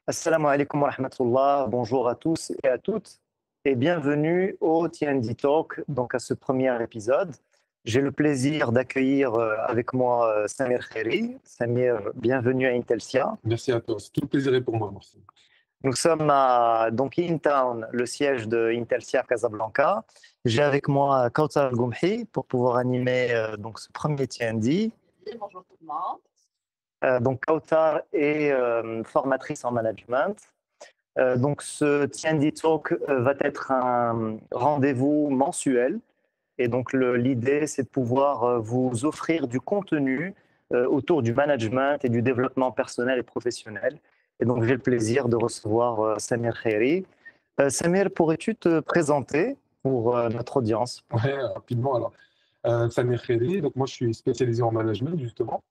Assalamu alaikum wa rahmatullah, bonjour à tous et à toutes et bienvenue au TND Talk, donc à ce premier épisode. J'ai le plaisir d'accueillir avec moi Samir Khairi. Samir, bienvenue à Intelsia. Merci à toi, c'est tout le plaisir est pour moi, merci. Nous sommes à donc InTown, le siège de Intelsia Casablanca. J'ai avec moi Kautar Goumhi pour pouvoir animer donc ce premier TND. Bonjour tout le monde. Donc Kautar est formatrice en management. Donc ce TND Talk va être un rendez-vous mensuel. Et donc l'idée, c'est de pouvoir vous offrir du contenu autour du management et du développement personnel et professionnel. Et donc j'ai le plaisir de recevoir Samir Khairi. Samir, pourrais-tu te présenter pour notre audience? Ouais, rapidement alors. Samir Khairi, donc moi je suis spécialisé en management justement.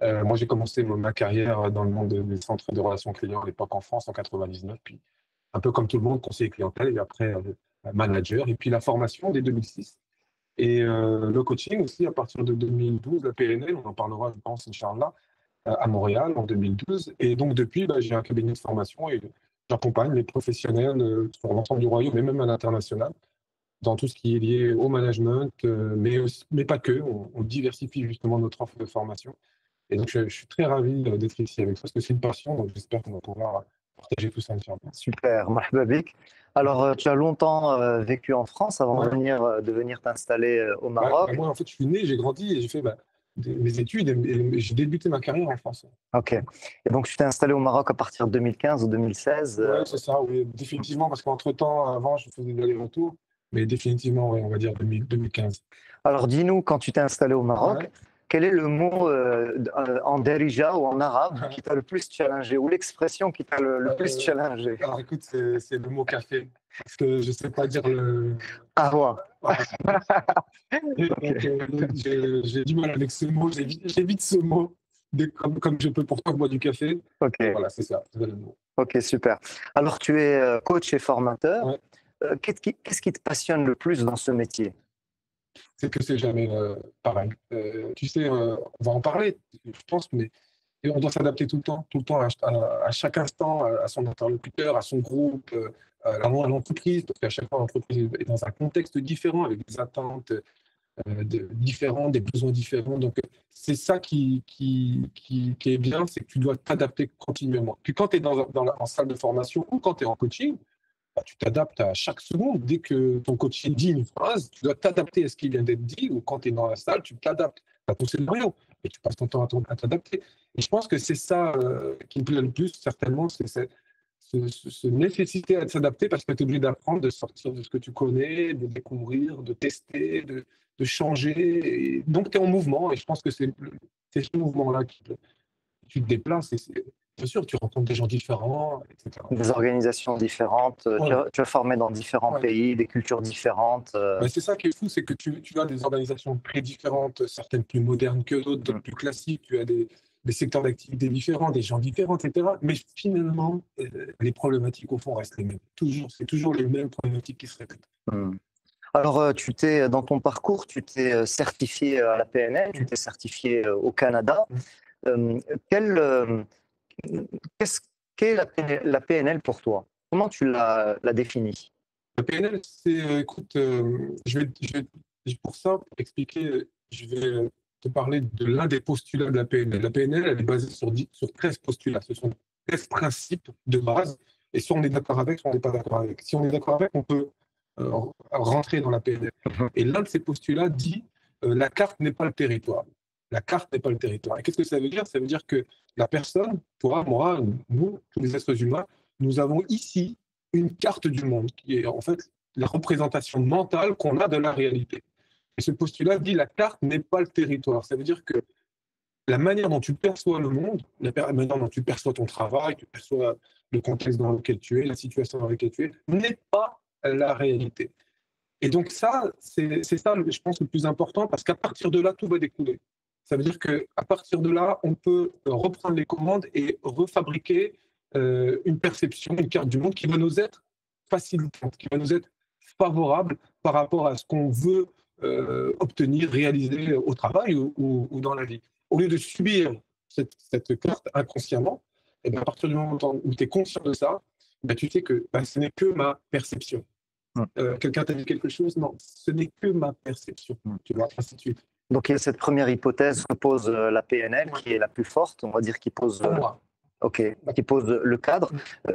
Moi j'ai commencé ma carrière dans le monde des centres de relations clients à l'époque en France en 99, puis un peu comme tout le monde, conseiller clientèle et après manager, et puis la formation dès 2006. Et le coaching aussi à partir de 2012, la PNL, on en parlera je pense, Inch'Allah, à Montréal en 2012. Et donc depuis, j'ai un cabinet de formation et j'accompagne les professionnels sur l'ensemble du royaume et même à l'international dans tout ce qui est lié au management, mais pas que. On diversifie justement notre offre de formation. Et donc je suis très ravi d'être ici avec toi parce que c'est une passion, donc j'espère qu'on va pouvoir partager tout ça ensemble. Super, marhaba bik. Alors, tu as longtemps vécu en France avant Ouais. de venir t'installer au Maroc. Moi, en fait, je suis né, j'ai grandi et j'ai fait mes études et j'ai débuté ma carrière en France. Ok. Et donc, tu t'es installé au Maroc à partir de 2015 ou 2016. Ouais, c'est ça, oui, définitivement, parce qu'entre-temps, avant, je faisais des allers-retours, mais définitivement, ouais, on va dire 2015. Alors, dis-nous, quand tu t'es installé au Maroc, Ouais. quel est le mot en derija ou en arabe qui t'a le plus challengé ou l'expression qui t'a le plus challengé? Alors écoute, c'est le mot café, parce que je ne sais pas dire le... Ah ouais. Et donc, j'ai du mal avec ce mot, j'évite ce mot comme je peux pourtant boire du café. Ok, Et voilà, c'est ça, c'est le mot. ok, super. Alors, tu es coach et formateur. Ouais. Qu'est-ce qui te passionne le plus dans ce métier? C'est que c'est jamais pareil. Tu sais, on va en parler, je pense, mais on doit s'adapter tout le temps, à chaque instant, à son interlocuteur, à son groupe, à l'entreprise, parce qu'à chaque fois, l'entreprise est dans un contexte différent, avec des attentes différentes, des besoins différents. Donc, c'est ça qui est bien, c'est que tu dois t'adapter continuellement. Puis quand tu es en salle de formation ou quand tu es en coaching, tu t'adaptes à chaque seconde. Dès que ton coach dit une phrase, tu dois t'adapter à ce qui vient d'être dit, ou quand tu es dans la salle, tu t'adaptes à ton scénario et tu passes ton temps à t'adapter. Et je pense que c'est ça qui me plaît le plus, certainement, c'est ce nécessité à s'adapter parce que tu es obligé d'apprendre, de sortir de ce que tu connais, de découvrir, de tester, de changer. Et donc, tu es en mouvement et je pense que c'est ce mouvement-là qui tu te déplaces. Bien sûr, tu rencontres des gens différents, etc. Des organisations différentes, Ouais. tu as formé dans différents Ouais. pays, des cultures différentes. C'est ça qui est fou, c'est que tu as des organisations très différentes, certaines plus modernes que d'autres plus classiques, tu as des secteurs d'activité différents, des gens différents, etc. Mais finalement, les problématiques au fond restent les mêmes. C'est toujours les mêmes problématiques qui se répètent. Hmm. Alors, dans ton parcours, tu t'es certifié à la PNL, tu t'es certifié au Canada. Euh, quelle, euh, Qu'est-ce qu'est la PNL pour toi? Comment tu la définis? La PNL, c'est, écoute, pour ça, pour expliquer, je vais te parler de l'un des postulats de la PNL. La PNL, elle est basée sur 13 postulats. Ce sont 13 principes de base. Et soit on est d'accord avec, soit on n'est pas d'accord avec. Si on est d'accord avec, on peut rentrer dans la PNL. Et l'un de ces postulats dit la carte n'est pas le territoire. La carte n'est pas le territoire. Et qu'est-ce que ça veut dire? Ça veut dire que la personne, toi, moi, nous, tous les êtres humains, nous avons ici une carte du monde qui est en fait la représentation mentale qu'on a de la réalité. Et ce postulat dit la carte n'est pas le territoire. Ça veut dire que la manière dont tu perçois le monde, la manière dont tu perçois ton travail, tu perçois le contexte dans lequel tu es, la situation dans laquelle tu es, n'est pas la réalité. Et donc ça, c'est ça, je pense, le plus important, parce qu'à partir de là, tout va découler. Ça veut dire qu'à partir de là, on peut reprendre les commandes et refabriquer une perception, une carte du monde qui va nous être facilitante, qui va nous être favorable par rapport à ce qu'on veut obtenir, réaliser au travail ou dans la vie. Au lieu de subir cette carte inconsciemment, et bien, à partir du moment où tu es conscient de ça, ben, tu sais que ce n'est que ma perception. Quelqu'un t'a dit quelque chose? Non, ce n'est que ma perception. Tu vois, ainsi de suite. Donc, il y a cette première hypothèse que pose la PNL, qui est la plus forte, on va dire, qui pose, qui pose le cadre.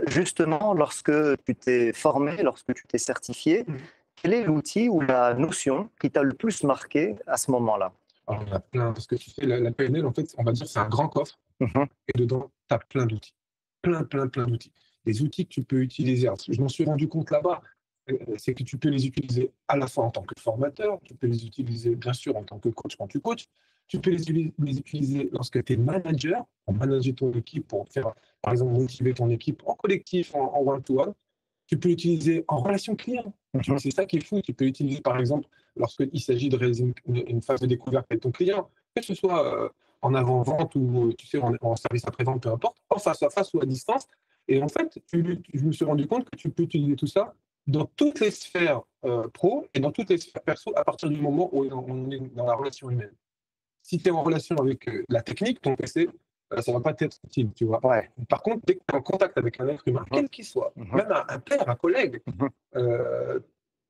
Justement, lorsque tu t'es formé, lorsque tu t'es certifié, quel est l'outil ou la notion qui t'a le plus marqué à ce moment-là? Alors, il y en a plein, parce que tu sais, la PNL, en fait, on va dire, c'est un grand coffre, et dedans, tu as plein d'outils. Plein d'outils. Des outils que tu peux utiliser. Alors, je m'en suis rendu compte là-bas, c'est que tu peux les utiliser à la fois en tant que formateur, tu peux les utiliser, bien sûr, en tant que coach quand tu coaches, tu peux les utiliser lorsque tu es manager, pour manager ton équipe, pour faire, par exemple, motiver ton équipe en collectif, en one-to-one. Tu peux l'utiliser en relation client. C'est ça qui est fou. Tu peux l'utiliser, par exemple, lorsqu'il s'agit de réaliser une phase de découverte avec ton client, que ce soit en avant-vente ou tu sais, en service après-vente, peu importe, en face à face ou à distance. Et en fait, je me suis rendu compte que tu peux utiliser tout ça dans toutes les sphères pro et dans toutes les sphères perso à partir du moment où on est dans la relation humaine. Si tu es en relation avec la technique, ton PC, ça ne va pas t'être utile, tu vois. Ouais. Par contre, dès que tu es en contact avec un être humain, quel qu'il soit, même un père, un collègue,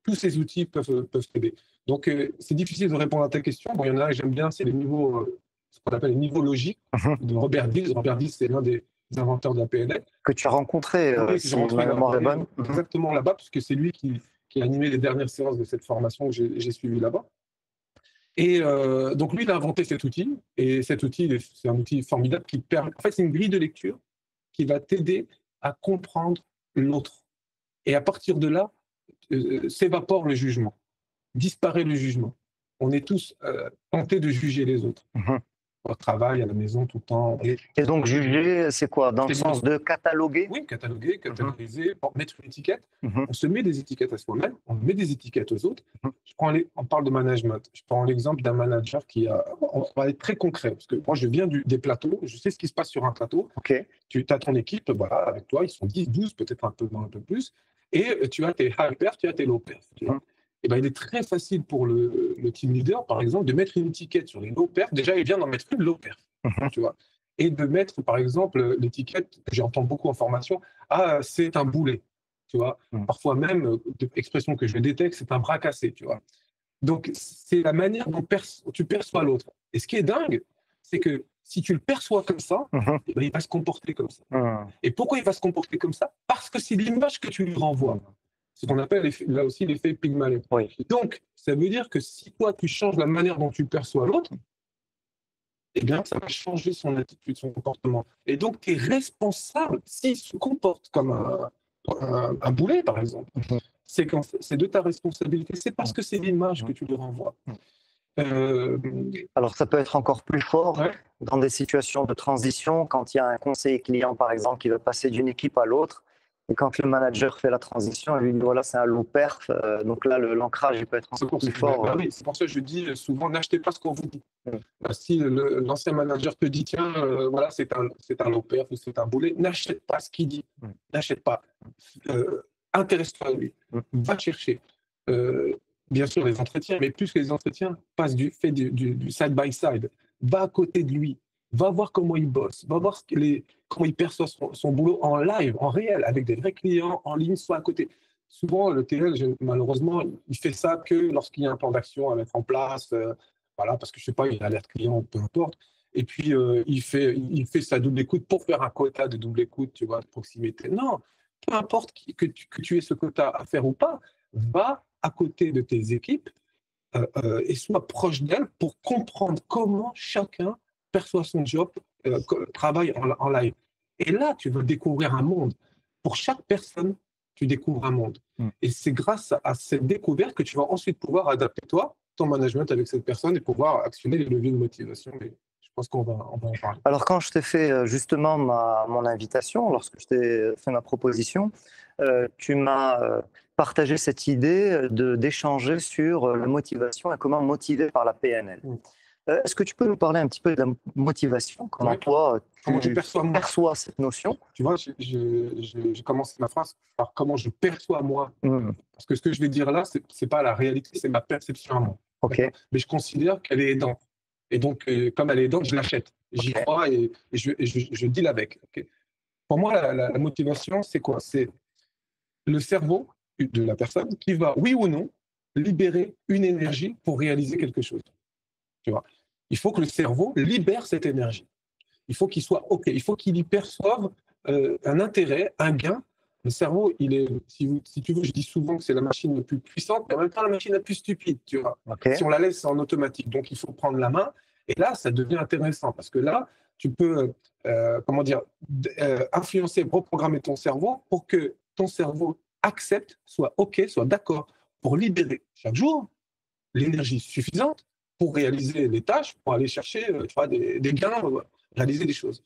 tous ces outils peuvent t'aider. Donc, c'est difficile de répondre à ta question. Bon, il y en a que j'aime bien, c'est les niveaux, ce qu'on appelle les niveaux logiques de Robert Dills. Robert Dills, c'est l'un des inventeurs de la PNL. Que tu as rencontré, si ma mémoire est bonne. Exactement là-bas, puisque c'est lui qui a animé les dernières séances de cette formation que j'ai suivie là-bas. Et donc, lui, il a inventé cet outil. Et cet outil, c'est un outil formidable qui permet. En fait, c'est une grille de lecture qui va t'aider à comprendre l'autre. Et à partir de là, s'évapore le jugement, disparaît le jugement. On est tous tentés de juger les autres. Au travail, à la maison, tout le temps. Et donc, juger, c'est quoi? Dans le sens de cataloguer? Oui, cataloguer, catégoriser, mettre une étiquette. On se met des étiquettes à soi-même, on met des étiquettes aux autres. On parle de management. Je prends l'exemple d'un manager on va être très concret, parce que moi, je viens des plateaux, je sais ce qui se passe sur un plateau. Tu as ton équipe, voilà, avec toi, ils sont 10, 12, peut-être un peu plus, et tu as tes high perf, tu as tes low perf. Et ben, il est très facile pour le team leader, par exemple, de mettre une étiquette sur les low perf. Déjà, il vient d'en mettre une low perf, tu vois. Et de mettre, par exemple, l'étiquette que j'entends beaucoup en formation, c'est un boulet, tu vois. Parfois même, expression que je détecte, c'est un bras cassé, tu vois. Donc, c'est la manière dont tu perçois l'autre. Et ce qui est dingue, c'est que si tu le perçois comme ça, eh ben, il va se comporter comme ça. Et pourquoi il va se comporter comme ça? Parce que c'est l'image que tu lui renvoies. Ce qu'on appelle là aussi l'effet Pygmalion. Donc, ça veut dire que si toi, tu changes la manière dont tu perçois l'autre, eh bien, ça va changer son attitude, son comportement. Et donc, tu es responsable s'il se comporte comme un boulet, par exemple. C'est de ta responsabilité. C'est parce que c'est l'image que tu lui renvoies. Alors, ça peut être encore plus fort dans des situations de transition, quand il y a un conseiller client, par exemple, qui veut passer d'une équipe à l'autre. Et quand le manager fait la transition, il lui dit voilà, c'est un low perf. Donc là, l'ancrage peut être encore plus fort. Oui, c'est pour ça que je dis souvent n'achetez pas ce qu'on vous dit. Si l'ancien manager te dit tiens, voilà, c'est un low perf ou c'est un boulet, n'achète pas ce qu'il dit. N'achète pas. Intéresse-toi à lui. Va chercher. Bien sûr, les entretiens, mais plus que les entretiens, fais du side by side. Va à côté de lui. Va voir comment il bosse, va voir comment il perçoit son boulot en live, en réel, avec des vrais clients en ligne, soit à côté. Souvent, le TL, malheureusement, il fait ça que lorsqu'il y a un plan d'action à mettre en place, voilà, parce que je sais pas, il y a alerte client, peu importe. Et puis, il fait sa double écoute pour faire un quota de double écoute, tu vois, de proximité. Non, peu importe que tu aies ce quota à faire ou pas, va à côté de tes équipes et sois proche d'elles pour comprendre comment chacun perçoit son job, travaille en live. Et là, tu vas découvrir un monde. Pour chaque personne, tu découvres un monde. Et c'est grâce à cette découverte que tu vas ensuite pouvoir adapter, toi, ton management avec cette personne et pouvoir actionner les leviers de motivation. Et je pense qu'on va en parler. Alors, quand je t'ai fait justement mon invitation, lorsque je t'ai fait ma proposition, tu m'as partagé cette idée d'échanger sur la motivation et comment motiver par la PNL. Est-ce que tu peux nous parler un petit peu de la motivation? Comment toi, tu perçois cette notion? Tu vois, j'ai commencé ma phrase par comment je perçois moi. Parce que ce que je vais dire là, ce n'est pas la réalité, c'est ma perception à moi. Mais je considère qu'elle est aidante. Et donc, comme elle est aidante, je l'achète. J'y crois et je deal avec. Pour moi, la motivation, c'est quoi? C'est le cerveau de la personne qui va, oui ou non, libérer une énergie pour réaliser quelque chose. Tu vois? Il faut que le cerveau libère cette énergie. Il faut qu'il soit OK. Il faut qu'il y perçoive un intérêt, un gain. Le cerveau, il est, si tu veux, je dis souvent que c'est la machine la plus puissante, mais en même temps la machine la plus stupide, tu vois. OK. Si on la laisse en automatique, donc il faut prendre la main. Et là, ça devient intéressant parce que là, tu peux, comment dire, influencer, reprogrammer ton cerveau pour que ton cerveau accepte, soit OK, soit d'accord pour libérer chaque jour l'énergie suffisante pour réaliser les tâches, pour aller chercher tu vois, des gains, réaliser des choses.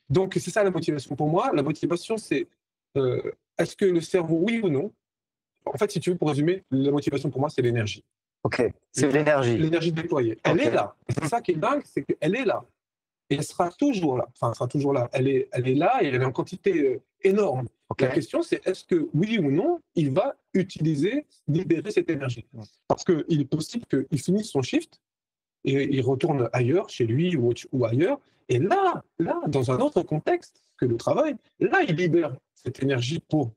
Donc, c'est ça la motivation pour moi. La motivation, c'est est-ce que le cerveau, oui ou non? En fait, si tu veux, pour résumer, la motivation pour moi, c'est l'énergie. OK. C'est l'énergie. L'énergie déployée. Elle est là. Et c'est ça qui est dingue, c'est qu'elle est là. Et elle sera toujours là. Enfin, elle sera toujours là. Elle est là et elle est en quantité énorme. OK. La question, c'est est-ce que, oui ou non, il va utiliser, libérer cette énergie? Parce qu'il est possible qu'il finisse son shift et il retourne ailleurs, chez lui ou ailleurs. Et là, dans un autre contexte que le travail, là, il libère cette énergie pour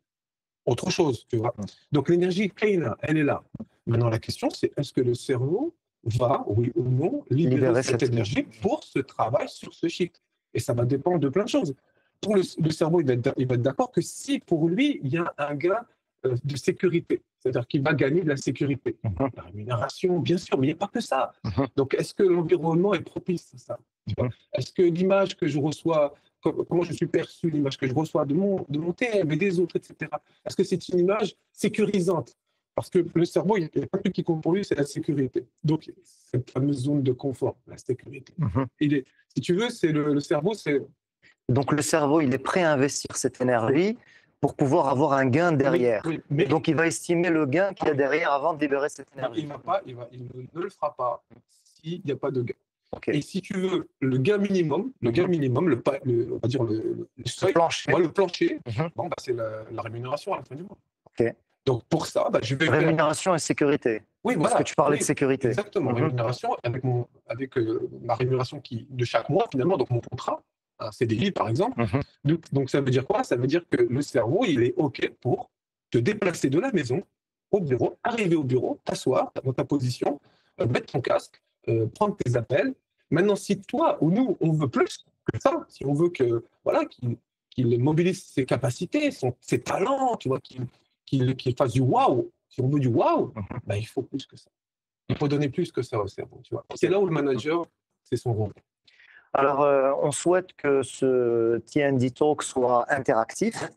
autre chose, tu vois. Donc, l'énergie clean, elle est là. Maintenant, la question, c'est est-ce que le cerveau va, oui ou non, libérer cette énergie pour ce travail sur ce shift? Et ça va dépendre de plein de choses. Pour le cerveau, il va être d'accord que si pour lui, il y a un gain de sécurité, c'est-à-dire qu'il va gagner de la sécurité. La rémunération, bien sûr, mais il n'y a pas que ça. Donc, est-ce que l'environnement est propice à ça? Est-ce que l'image que je reçois, comment je suis perçu, l'image que je reçois de mon thème et des autres, etc., est-ce que c'est une image sécurisante? Parce que le cerveau, il n'y a pas que qui compte pour lui, c'est la sécurité. Donc, cette fameuse zone de confort, la sécurité. Si tu veux, c'est le cerveau, c'est... Donc, le cerveau, il est prêt à investir cette énergie pour pouvoir avoir un gain derrière. Mais donc, il va estimer le gain qu'il y a derrière avant de libérer cette énergie. Il ne le fera pas s'il n'y a pas de gain. Okay. Et si tu veux, le gain minimum, on va dire le seuil, plancher, le plancher bon, bah, c'est la rémunération à la fin du mois. Okay. Donc pour ça, bah, je vais rémunération et sécurité. Oui, parce que tu parlais de sécurité. Exactement, rémunération avec ma rémunération de chaque mois finalement, donc mon contrat, un CDI par exemple. Donc ça veut dire quoi? Ça veut dire que le cerveau, il est OK pour te déplacer de la maison au bureau, arriver au bureau, t'asseoir dans ta position, mettre ton casque, prendre tes appels. Maintenant, si toi ou nous, on veut plus que ça, si on veut que voilà, qu'il mobilise ses capacités, ses talents, tu vois, qu'il fasse du waouh, si on veut du waouh, bah, il faut plus que ça. Il faut donner plus que ça au cerveau, tu vois. C'est là où le manager, c'est son rôle. Alors, on souhaite que ce TND Talk soit interactif.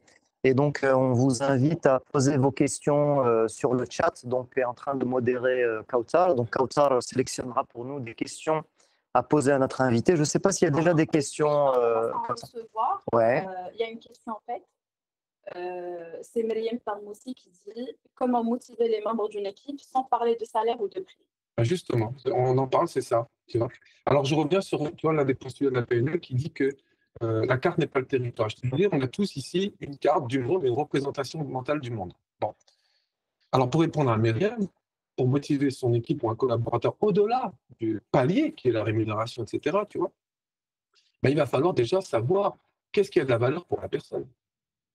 Et donc, on vous invite à poser vos questions sur le chat. Donc, est en train de modérer Kautar. Donc, Kautar sélectionnera pour nous des questions à poser à notre invité. Je ne sais pas s'il y a déjà des questions. Ouais. Il y a une question en fait. C'est Myriam Tarmoussi qui dit « Comment motiver les membres d'une équipe sans parler de salaire ou de prix ?» Justement, on en parle, c'est ça. Tu vois. Alors, je reviens sur l'un des postulats de la PNL qui dit que la carte n'est pas le territoire. Je te dis, on a tous ici une carte du monde, une représentation mentale du monde. Bon. Alors, pour répondre à Myriam, pour motiver son équipe ou un collaborateur au-delà du palier, qui est la rémunération, etc., tu vois, ben, il va falloir déjà savoir qu'est-ce qui a de la valeur pour la personne.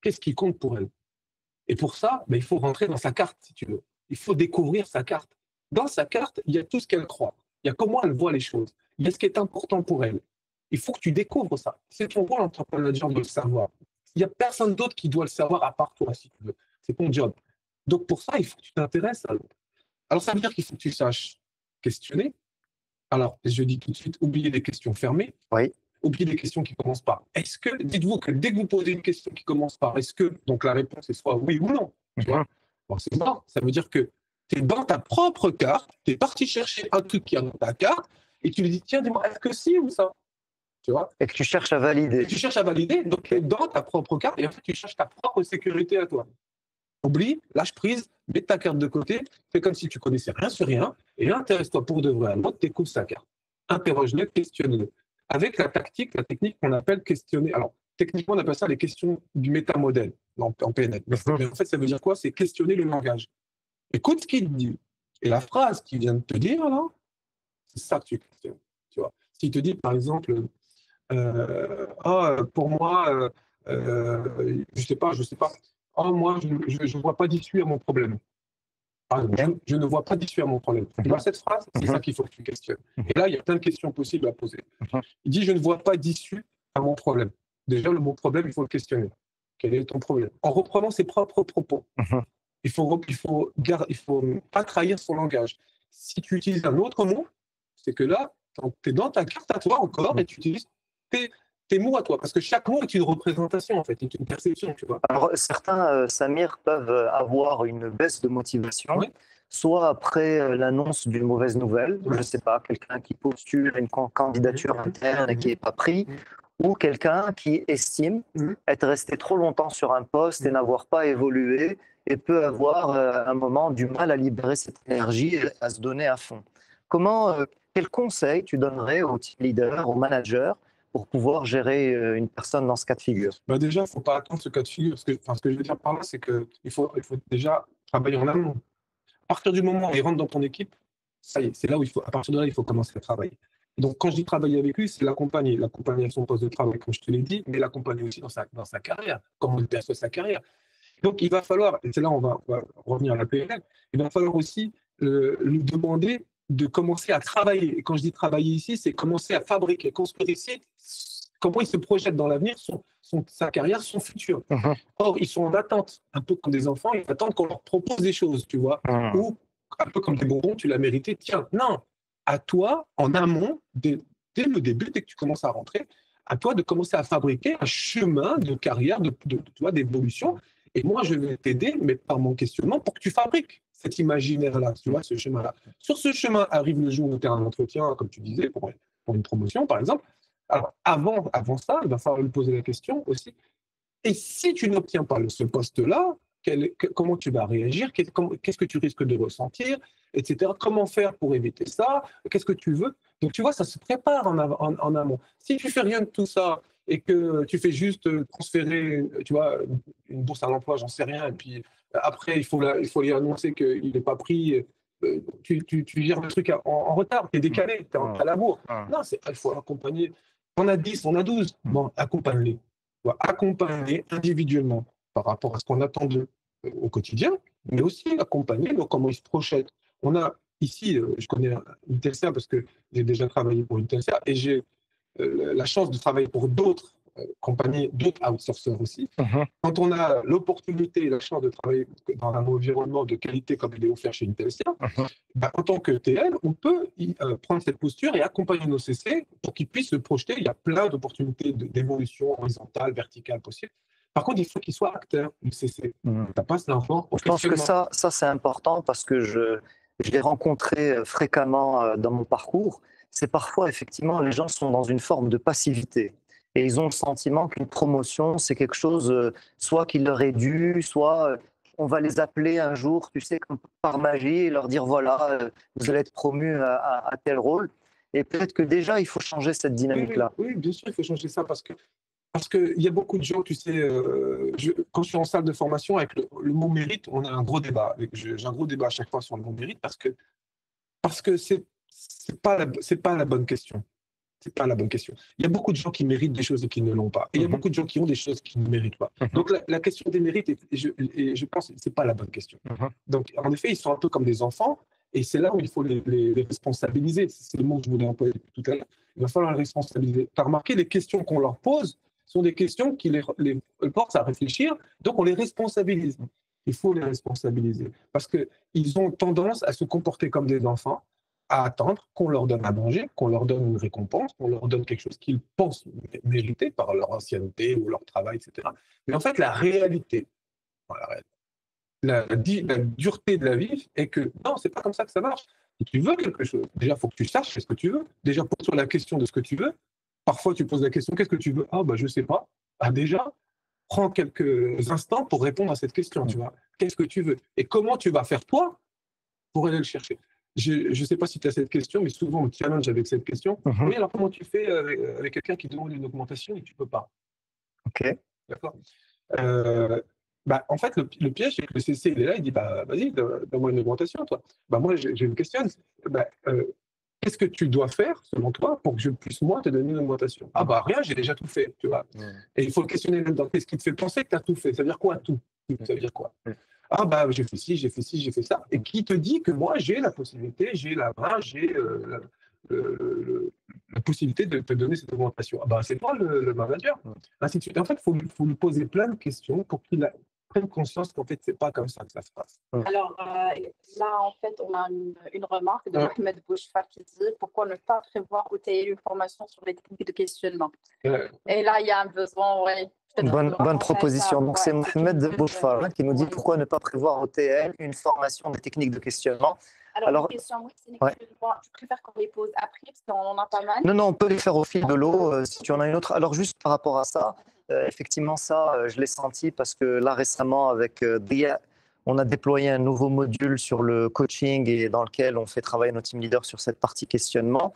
Qu'est-ce qui compte pour elle? Et pour ça, ben, il faut rentrer dans sa carte, si tu veux. Il faut découvrir sa carte. Dans sa carte, il y a tout ce qu'elle croit. Il y a comment elle voit les choses. Il y a ce qui est important pour elle. Il faut que tu découvres ça. C'est ton rôle en tant que manager de le savoir. Il n'y a personne d'autre qui doit le savoir à part toi, si tu veux. C'est ton job. Donc pour ça, il faut que tu t'intéresses à l'autre. Alors ça veut dire qu'il faut que tu saches questionner. Alors, je dis tout de suite, oubliez les questions fermées. Oui. Oubliez les questions qui commencent par « est-ce que ?» Dites-vous que dès que vous posez une question qui commence par « est-ce que ?» donc la réponse est soit oui ou non. Tu vois. Bon, c'est bon. Ça veut dire que tu es dans ta propre carte, tu es parti chercher un truc qui est dans ta carte, et tu lui dis, tiens, dis-moi, est-ce que si ou ça? Tu vois? Et que tu cherches à valider. Tu cherches à valider, donc tu es dans ta propre carte, et en fait, tu cherches ta propre sécurité à toi. Oublie, lâche prise, mets ta carte de côté, fais comme si tu connaissais rien sur rien, et intéresse-toi pour de vrai à l'autre, t'écoutes sa carte. Interroge-le, questionne-le. Avec la technique qu'on appelle questionner. Alors, techniquement, on appelle ça les questions du métamodèle en PNL. Mais en fait, ça veut dire quoi? C'est questionner le langage. Écoute ce qu'il dit. Et la phrase qu'il vient de te dire, là, c'est ça que tu questionnes. Tu vois. S'il te dit, par exemple, pour moi, je sais pas. Oh, moi, je ne vois pas d'issue à mon problème. Ah, je ne vois pas d'issue à mon problème. Tu vois cette phrase? C'est ça qu'il faut que tu questionnes. Et là, il y a plein de questions possibles à poser. Il dit, je ne vois pas d'issue à mon problème. Déjà, le mot problème, il faut le questionner. Quel est ton problème? En reprenant ses propres propos. Il faut pas trahir son langage. Si tu utilises un autre mot, c'est que là, tu es dans ta carte à toi encore et tu utilises tes mots à toi. Parce que chaque mot est une représentation, en fait, est une perception, tu vois. Alors, certains, Samir, peuvent avoir une baisse de motivation, Oui. soit après l'annonce d'une mauvaise nouvelle, je ne sais pas, quelqu'un qui postule une candidature interne et qui n'est pas pris, ou quelqu'un qui estime être resté trop longtemps sur un poste et n'avoir pas évolué et peut avoir un moment du mal à libérer cette énergie et à se donner à fond. Quel conseil tu donnerais aux team leaders, aux managers pour pouvoir gérer une personne dans ce cas de figure? Bah déjà, il ne faut pas attendre ce cas de figure. Ce que je veux dire par là, c'est qu'il faut déjà travailler en amont. À partir du moment où il rentre dans ton équipe, ça y est, c'est là où à partir de là, il faut commencer à travailler. Donc, quand je dis travailler avec lui, c'est l'accompagner à son poste de travail, comme je te l'ai dit, mais l'accompagner aussi dans sa carrière, comment il perçoit sa carrière. Donc, il va falloir, et c'est là on va revenir à la PNL, il va falloir aussi lui demander de commencer à travailler. Et quand je dis travailler ici, c'est commencer à fabriquer, construire ici, comment il se projette dans l'avenir, sa carrière, son futur. Or, ils sont en attente, un peu comme des enfants, ils attendent qu'on leur propose des choses, tu vois, ou un peu comme des bonbons, tu l'as mérité, tiens, non, à toi, en amont, dès le début, dès que tu commences à rentrer, à toi de commencer à fabriquer un chemin de carrière, d'évolution. Et moi, je vais t'aider, mais par mon questionnement, pour que tu fabriques cet imaginaire-là, tu vois, ce chemin-là. Sur ce chemin arrive le jour où tu as un entretien, comme tu disais, pour une promotion, par exemple. Alors, avant ça, il va falloir lui poser la question aussi. Et si tu n'obtiens pas ce poste-là, comment tu vas réagir? Qu'est-ce que tu risques de ressentir, etc. Comment faire pour éviter ça? Qu'est-ce que tu veux? Donc, tu vois, ça se prépare en amont. Si tu fais rien de tout ça et que tu fais juste transférer, tu vois, une bourse à l'emploi, j'en sais rien, et puis après, il faut lui annoncer qu'il n'est pas pris, tu gères le truc en retard, tu es décalé, tu es à la bourre. Non, il faut accompagner. On a 10, on a 12. Bon, accompagne-les. Accompagner individuellement par rapport à ce qu'on attend d'eux au quotidien, mais aussi accompagner dans comment ils se projettent. On a ici, je connais Intelsia parce que j'ai déjà travaillé pour Intelsia et j'ai la chance de travailler pour d'autres compagnies, d'autres outsourceurs aussi. Quand on a l'opportunité et la chance de travailler dans un environnement de qualité comme il est offert chez Intelsia, en tant que TL, on peut prendre cette posture et accompagner nos CC pour qu'ils puissent se projeter. Il y a plein d'opportunités d'évolution horizontale, verticale possible. Par contre, il faut qu'ils soient acteurs du CC. Ça passe d'abord. Je pense que ça c'est important parce que je l'ai rencontré fréquemment dans mon parcours. C'est parfois, effectivement, les gens sont dans une forme de passivité. Et ils ont le sentiment qu'une promotion, c'est quelque chose, soit qui leur est dû, soit on va les appeler un jour, tu sais, comme par magie, et leur dire, voilà, vous allez être promu à tel rôle. Et peut-être que déjà, il faut changer cette dynamique-là. Oui, bien sûr, il faut changer ça parce qu'il y a beaucoup de gens, tu sais, quand je suis en salle de formation, avec le mot mérite, on a un gros débat. J'ai un gros débat à chaque fois sur le mot mérite parce que c'est pas la bonne question. C'est pas la bonne question. Il y a beaucoup de gens qui méritent des choses et qui ne l'ont pas. Et il y a beaucoup de gens qui ont des choses qui ne méritent pas. Donc la question des mérites, je pense que c'est pas la bonne question. Donc en effet, ils sont un peu comme des enfants et c'est là où il faut les responsabiliser. C'est le mot que je voulais employer tout à l'heure. Il va falloir les responsabiliser. Tu as remarqué, les questions qu'on leur pose sont des questions qui les forcent à réfléchir, donc on les responsabilise. Il faut les responsabiliser parce qu'ils ont tendance à se comporter comme des enfants, à attendre qu'on leur donne à manger, qu'on leur donne une récompense, qu'on leur donne quelque chose qu'ils pensent mériter par leur ancienneté ou leur travail, etc. Mais en fait, la réalité, la dureté de la vie est que non, c'est pas comme ça que ça marche. Si tu veux quelque chose, déjà, il faut que tu saches ce que tu veux. Déjà, pose-toi la question de ce que tu veux. Parfois, tu poses la question, qu'est-ce que tu veux? Ah, je sais pas. Ah, déjà, prends quelques instants pour répondre à cette question, tu vois. Qu'est-ce que tu veux? Et comment tu vas faire, toi, pour aller le chercher? Je ne sais pas si tu as cette question, mais souvent on me challenge avec cette question. Oui, alors comment tu fais avec quelqu'un qui demande une augmentation et tu ne peux pas? Ok. D'accord. En fait, le piège, c'est que le CC, il est là, il dit vas-y, donne-moi une augmentation, toi. Moi, je me questionne. qu'est-ce que tu dois faire, selon toi, pour que je puisse, moi, te donner une augmentation? Ah bah rien, j'ai déjà tout fait, tu vois. Et il faut le questionner là-dedans. Qu'est-ce qui te fait penser que tu as tout fait? Ça veut dire quoi, tout? Ça veut dire quoi? Ah bah j'ai fait ci, j'ai fait ci, j'ai fait ça. Et qui te dit que moi, j'ai la possibilité, j'ai la main, j'ai la possibilité de te donner cette augmentation? Ah bah c'est toi le manager. Ainsi de suite. En fait, il faut lui poser plein de questions pour qu'il prenne conscience qu'en fait, c'est pas comme ça que ça se passe. Alors là, en fait, on a une remarque de Mohamed Bouchfar qui dit pourquoi ne pas prévoir ou tailler une formation sur les techniques de questionnement. Et là, il y a un besoin, oui. Bonne proposition. Donc, c'est Mohamed Bouchfar qui nous dit pourquoi ne pas prévoir au TL une formation des techniques de questionnement. Alors, les questions, c'est une question, je préfère qu'on les pose après parce qu'on en a pas mal. Non, on peut les faire au fil de l'eau si tu en as une autre. Alors, juste par rapport à ça, effectivement, ça, je l'ai senti parce que là, récemment, avec Dia, on a déployé un nouveau module sur le coaching et dans lequel on fait travailler nos team leaders sur cette partie questionnement.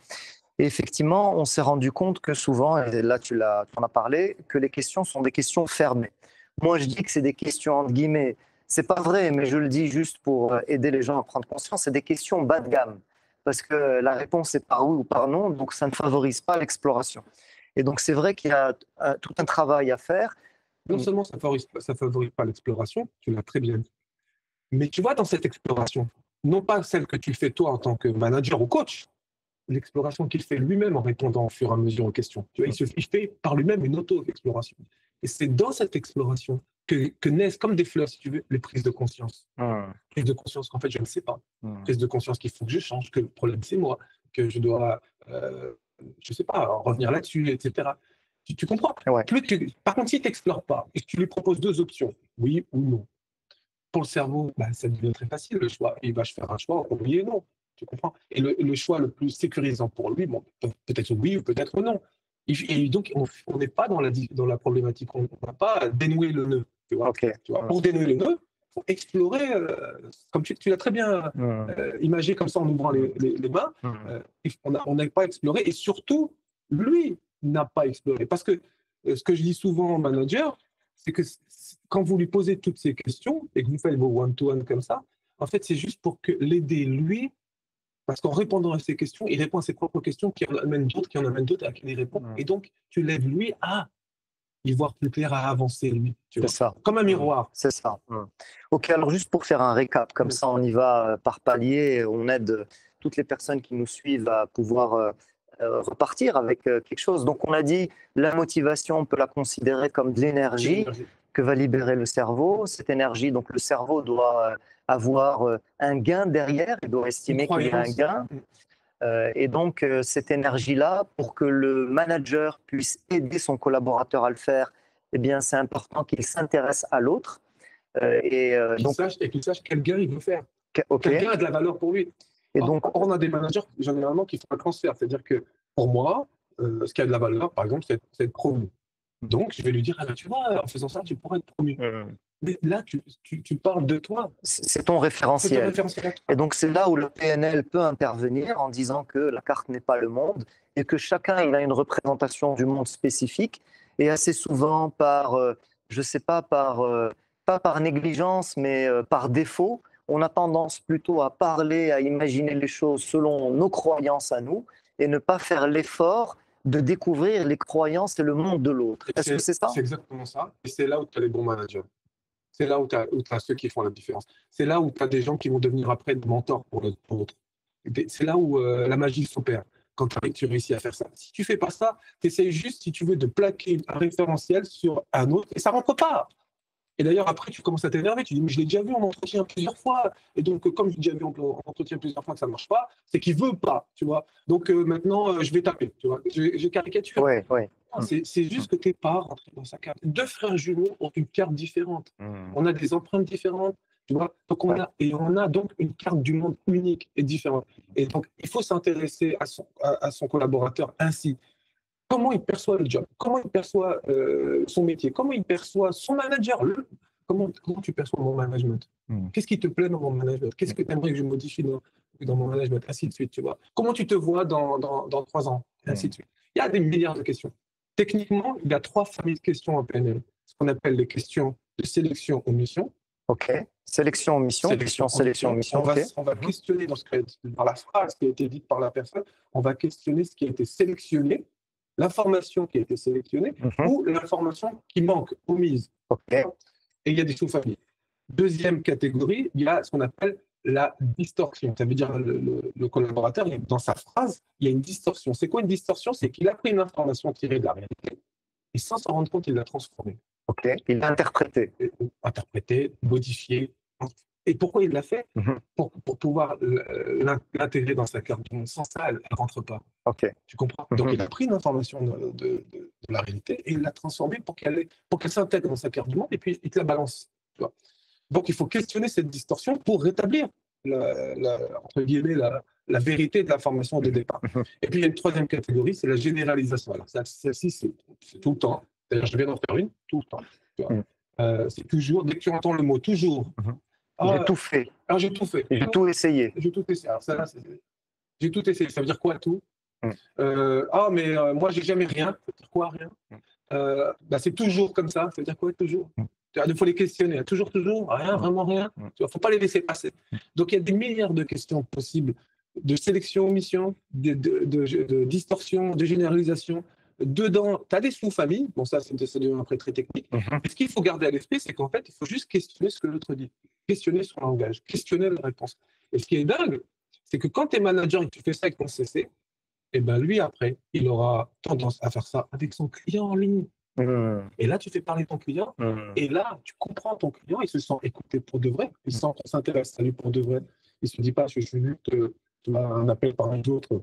Et effectivement, on s'est rendu compte que souvent, et là tu en as parlé, que les questions sont des questions fermées. Moi, je dis que c'est des questions entre guillemets. C'est pas vrai, mais je le dis juste pour aider les gens à prendre conscience. C'est des questions bas de gamme, parce que la réponse est par oui ou par non, donc ça ne favorise pas l'exploration. Et donc c'est vrai qu'il y a tout un travail à faire. Non seulement ça favorise pas l'exploration, tu l'as très bien dit, mais tu vois dans cette exploration, non pas celle que tu fais toi en tant que manager ou coach, l'exploration qu'il fait lui-même en répondant au fur et à mesure aux questions. Tu vois, il fait par lui-même une auto-exploration. Et c'est dans cette exploration que naissent, comme des fleurs, si tu veux, les prises de conscience. Prises de conscience qu'en fait, je ne sais pas. Prises de conscience qu'il faut que je change, que le problème, c'est moi, que je dois, je ne sais pas, revenir là-dessus, etc. Tu comprends? Ouais. Par contre, si tu n'explores pas et que tu lui proposes deux options, oui ou non, pour le cerveau, ça devient très facile le choix. Il va faire un choix, oui et non. Tu comprends? Et le choix le plus sécurisant pour lui, bon, peut-être oui ou peut-être non. Et donc, on n'est pas dans la problématique. On ne va pas dénouer le nœud. Tu vois? Okay. Tu vois? Pour dénouer le nœud, il faut explorer, comme tu l'as très bien imagé comme ça en ouvrant les mains, on n'a pas exploré. Et surtout, lui n'a pas exploré. Parce que ce que je dis souvent aux managers, c'est que quand vous lui posez toutes ces questions et que vous faites vos one-to-one comme ça, en fait, c'est juste pour l'aider, lui, parce qu'en répondant à ces questions, il répond à ses propres questions, qui en amènent d'autres, à qui il répond. Et donc, tu lèves lui à y voir plus clair, à avancer, lui. C'est ça. Comme un miroir. C'est ça. Ok, alors juste pour faire un récap, comme ça on y va par palier, on aide toutes les personnes qui nous suivent à pouvoir repartir avec quelque chose. Donc on a dit, la motivation, on peut la considérer comme de l'énergie que va libérer le cerveau. Cette énergie, donc le cerveau doit avoir un gain derrière, il doit estimer qu'il y a un gain. Et donc, cette énergie-là, pour que le manager puisse aider son collaborateur à le faire, eh bien, c'est important qu'il s'intéresse à l'autre. Et qu'il sache quel gain il veut faire. Quel gain a de la valeur pour lui. Et donc, on a des managers généralement qui font un transfert. C'est-à-dire que pour moi, ce qui a de la valeur, par exemple, c'est être promu. Donc, je vais lui dire, tu vois, en faisant ça, tu pourrais être promu. Mais là, tu parles de toi. C'est ton référentiel. Et donc, c'est là où le PNL peut intervenir en disant que la carte n'est pas le monde et que chacun il a une représentation du monde spécifique. Et assez souvent, je ne sais pas, pas par négligence, mais par défaut, on a tendance plutôt à parler, à imaginer les choses selon nos croyances à nous et ne pas faire l'effort de découvrir les croyances et le monde de l'autre. Est-ce que c'est ça? C'est exactement ça. Et c'est là où tu as les bons managers. C'est là où tu as ceux qui font la différence. C'est là où tu as des gens qui vont devenir après des mentors pour l'autre. C'est là où la magie s'opère, quand tu réussis à faire ça. Si tu ne fais pas ça, tu essaies juste, si tu veux, de plaquer un référentiel sur un autre, et ça ne rentre pas. Et d'ailleurs, après, tu commences à t'énerver. Tu dis, mais je l'ai déjà vu en entretien plusieurs fois. Et donc, comme je l'ai déjà vu en entretien plusieurs fois que ça ne marche pas, c'est qu'il ne veut pas, tu vois. Donc, maintenant, je vais taper, tu vois. Je caricature. Oui. C'est juste que tu n'es pas rentré dans sa carte. Deux frères jumeaux ont une carte différente. On a des empreintes différentes, tu vois. Donc, on a donc une carte du monde unique et différente. Et donc, il faut s'intéresser à son collaborateur ainsi. Comment il perçoit le job, comment il perçoit son métier, comment il perçoit son manager. Comment tu perçois mon management? Qu'est-ce qui te plaît dans mon management? Qu'est-ce que tu aimerais que je modifie dans mon management? Ainsi de suite, tu vois. Comment tu te vois dans 3 ans? Ainsi de suite. Il y a des milliards de questions. Techniquement, il y a 3 familles de questions en PNL. Ce qu'on appelle les questions de sélection aux missions, OK. Sélection, mission. Sélection, mission. On va questionner dans la phrase qui a été dite par la personne, on va questionner ce qui a été sélectionné, l'information qui a été sélectionnée ou l'information qui manque, omise. OK. Et il y a des sous-familles. Deuxième catégorie, il y a ce qu'on appelle la distorsion. Ça veut dire le collaborateur, dans sa phrase, il y a une distorsion. C'est quoi une distorsion? C'est qu'il a pris une information tirée de la réalité et sans s'en rendre compte, il l'a transformée. OK. Il l'a interprété. Interprété, modifié. Et pourquoi il l'a fait? Pour pouvoir l'intégrer dans sa carte du monde. Sans ça, elle ne rentre pas. OK. Tu comprends? Donc, il a pris une information de la réalité et il l'a transformée pour qu'elle s'intègre dans sa carte du monde et puis il te la balance. Tu vois? Donc, il faut questionner cette distorsion pour rétablir, entre guillemets, la vérité de l'information de départ. Et puis, il y a une troisième catégorie, c'est la généralisation. Alors, celle-ci, c'est tout le temps. D'ailleurs, je viens d'en faire une, tout le temps. Tu vois? C'est toujours, dès que tu entends le mot « toujours », j'ai tout fait. J'ai tout fait. J'ai tout essayé. J'ai tout essayé. Alors, ça, j'ai tout essayé. Ça veut dire quoi, tout? Mais moi, j'ai jamais rien. Ça veut dire quoi, rien? C'est toujours comme ça. Ça veut dire quoi, toujours? Il faut les questionner. Toujours, rien, vraiment rien. Il ne faut pas les laisser passer. Donc, il y a des milliards de questions possibles de sélection, mission, de distorsion, de généralisation. Dedans, tu as des sous-familles. Bon, ça devient après très technique. Et ce qu'il faut garder à l'esprit, c'est qu'en fait, il faut juste questionner ce que l'autre dit. Questionner son langage, questionner la réponse. Et ce qui est dingue, c'est que quand tu es manager et que tu fais ça avec ton CC, et ben lui, après, il aura tendance à faire ça avec son client en ligne. Et là, tu fais parler ton client, et là, tu comprends ton client, il se sent écouté pour de vrai, il sent qu'on s'intéresse à lui pour de vrai. Il ne se dit pas, je suis venu te un appel par un autre.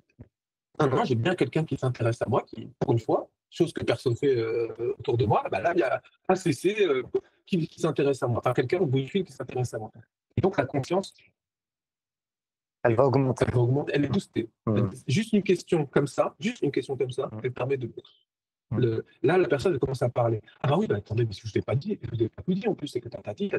Non, j'ai bien quelqu'un qui s'intéresse à moi, qui, pour une fois, chose que personne ne fait autour de moi, là, il y a un CC qui s'intéresse à moi, enfin quelqu'un au bout du fil qui s'intéresse à moi. Et donc, la confiance, elle va augmenter. Elle est boostée. Juste une question comme ça, elle permet de... Là, la personne elle commence à parler. Attendez, mais si je ne t'ai pas dit, je ne t'ai pas tout dit en plus, c'est que t'as dit,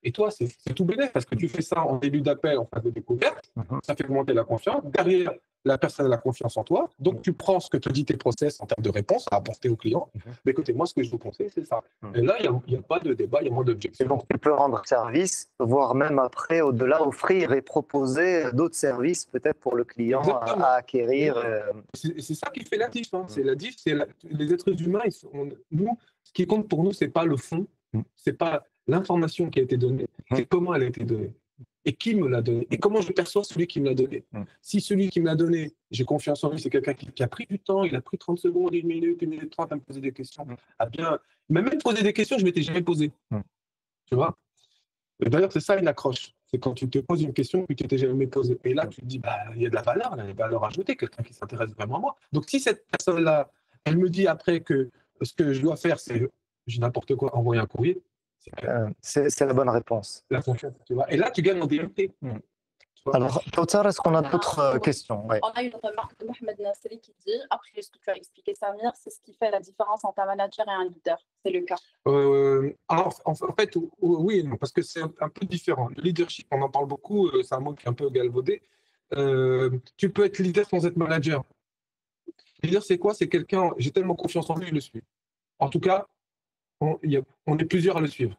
Et toi, c'est tout bénéfique parce que tu fais ça en début d'appel, en phase de découverte, ça fait augmenter la confiance. Derrière, la personne a la confiance en toi, donc tu prends ce que te dit tes process en termes de réponse à apporter au client. Mais écoutez, moi, ce que je vous conseille, c'est ça. Et là, il n'y a pas de débat, il y a moins d'objections. Donc, tu peux rendre service, voire même après, au-delà, offrir et proposer d'autres services, peut-être pour le client à acquérir. C'est ça qui fait la diff. C'est la diff, les êtres humains, nous, ce qui compte pour nous, ce n'est pas le fond, ce n'est pas l'information qui a été donnée, c'est comment elle a été donnée. Et qui me l'a donné? Et comment je perçois celui qui me l'a donné? Si celui qui me l'a donné, j'ai confiance en lui, c'est quelqu'un qui a pris du temps, il a pris 30 secondes, 1 minute 30 à me poser des questions, il m'a même posé des questions que je ne m'étais jamais posées. Tu vois? D'ailleurs, c'est ça une accroche. C'est quand tu te poses une question que tu t'étais jamais posée. Et là, tu te dis, il y a de la valeur, il y a de la valeur ajoutée, quelqu'un qui s'intéresse vraiment à moi. Donc, si cette personne-là, elle me dit après que ce que je dois faire, c'est n'importe quoi, envoyer un courrier, c'est la bonne réponse. La confiance, tu vois. Et là, tu gagnes en DMT. Alors, Kauthar, est-ce qu'on a d'autres questions? On a une remarque de Mohamed Nasseri qui dit, après ce que tu as expliqué, Samir, c'est ce qui fait la différence entre un manager et un leader. C'est le cas. En fait, oui, parce que c'est un peu différent. Le leadership, on en parle beaucoup, c'est un mot qui est un peu galvaudé. Tu peux être leader sans être manager. Leader, c'est quoi? C'est quelqu'un, j'ai tellement confiance en lui, je le suis. En tout cas, on est plusieurs à le suivre.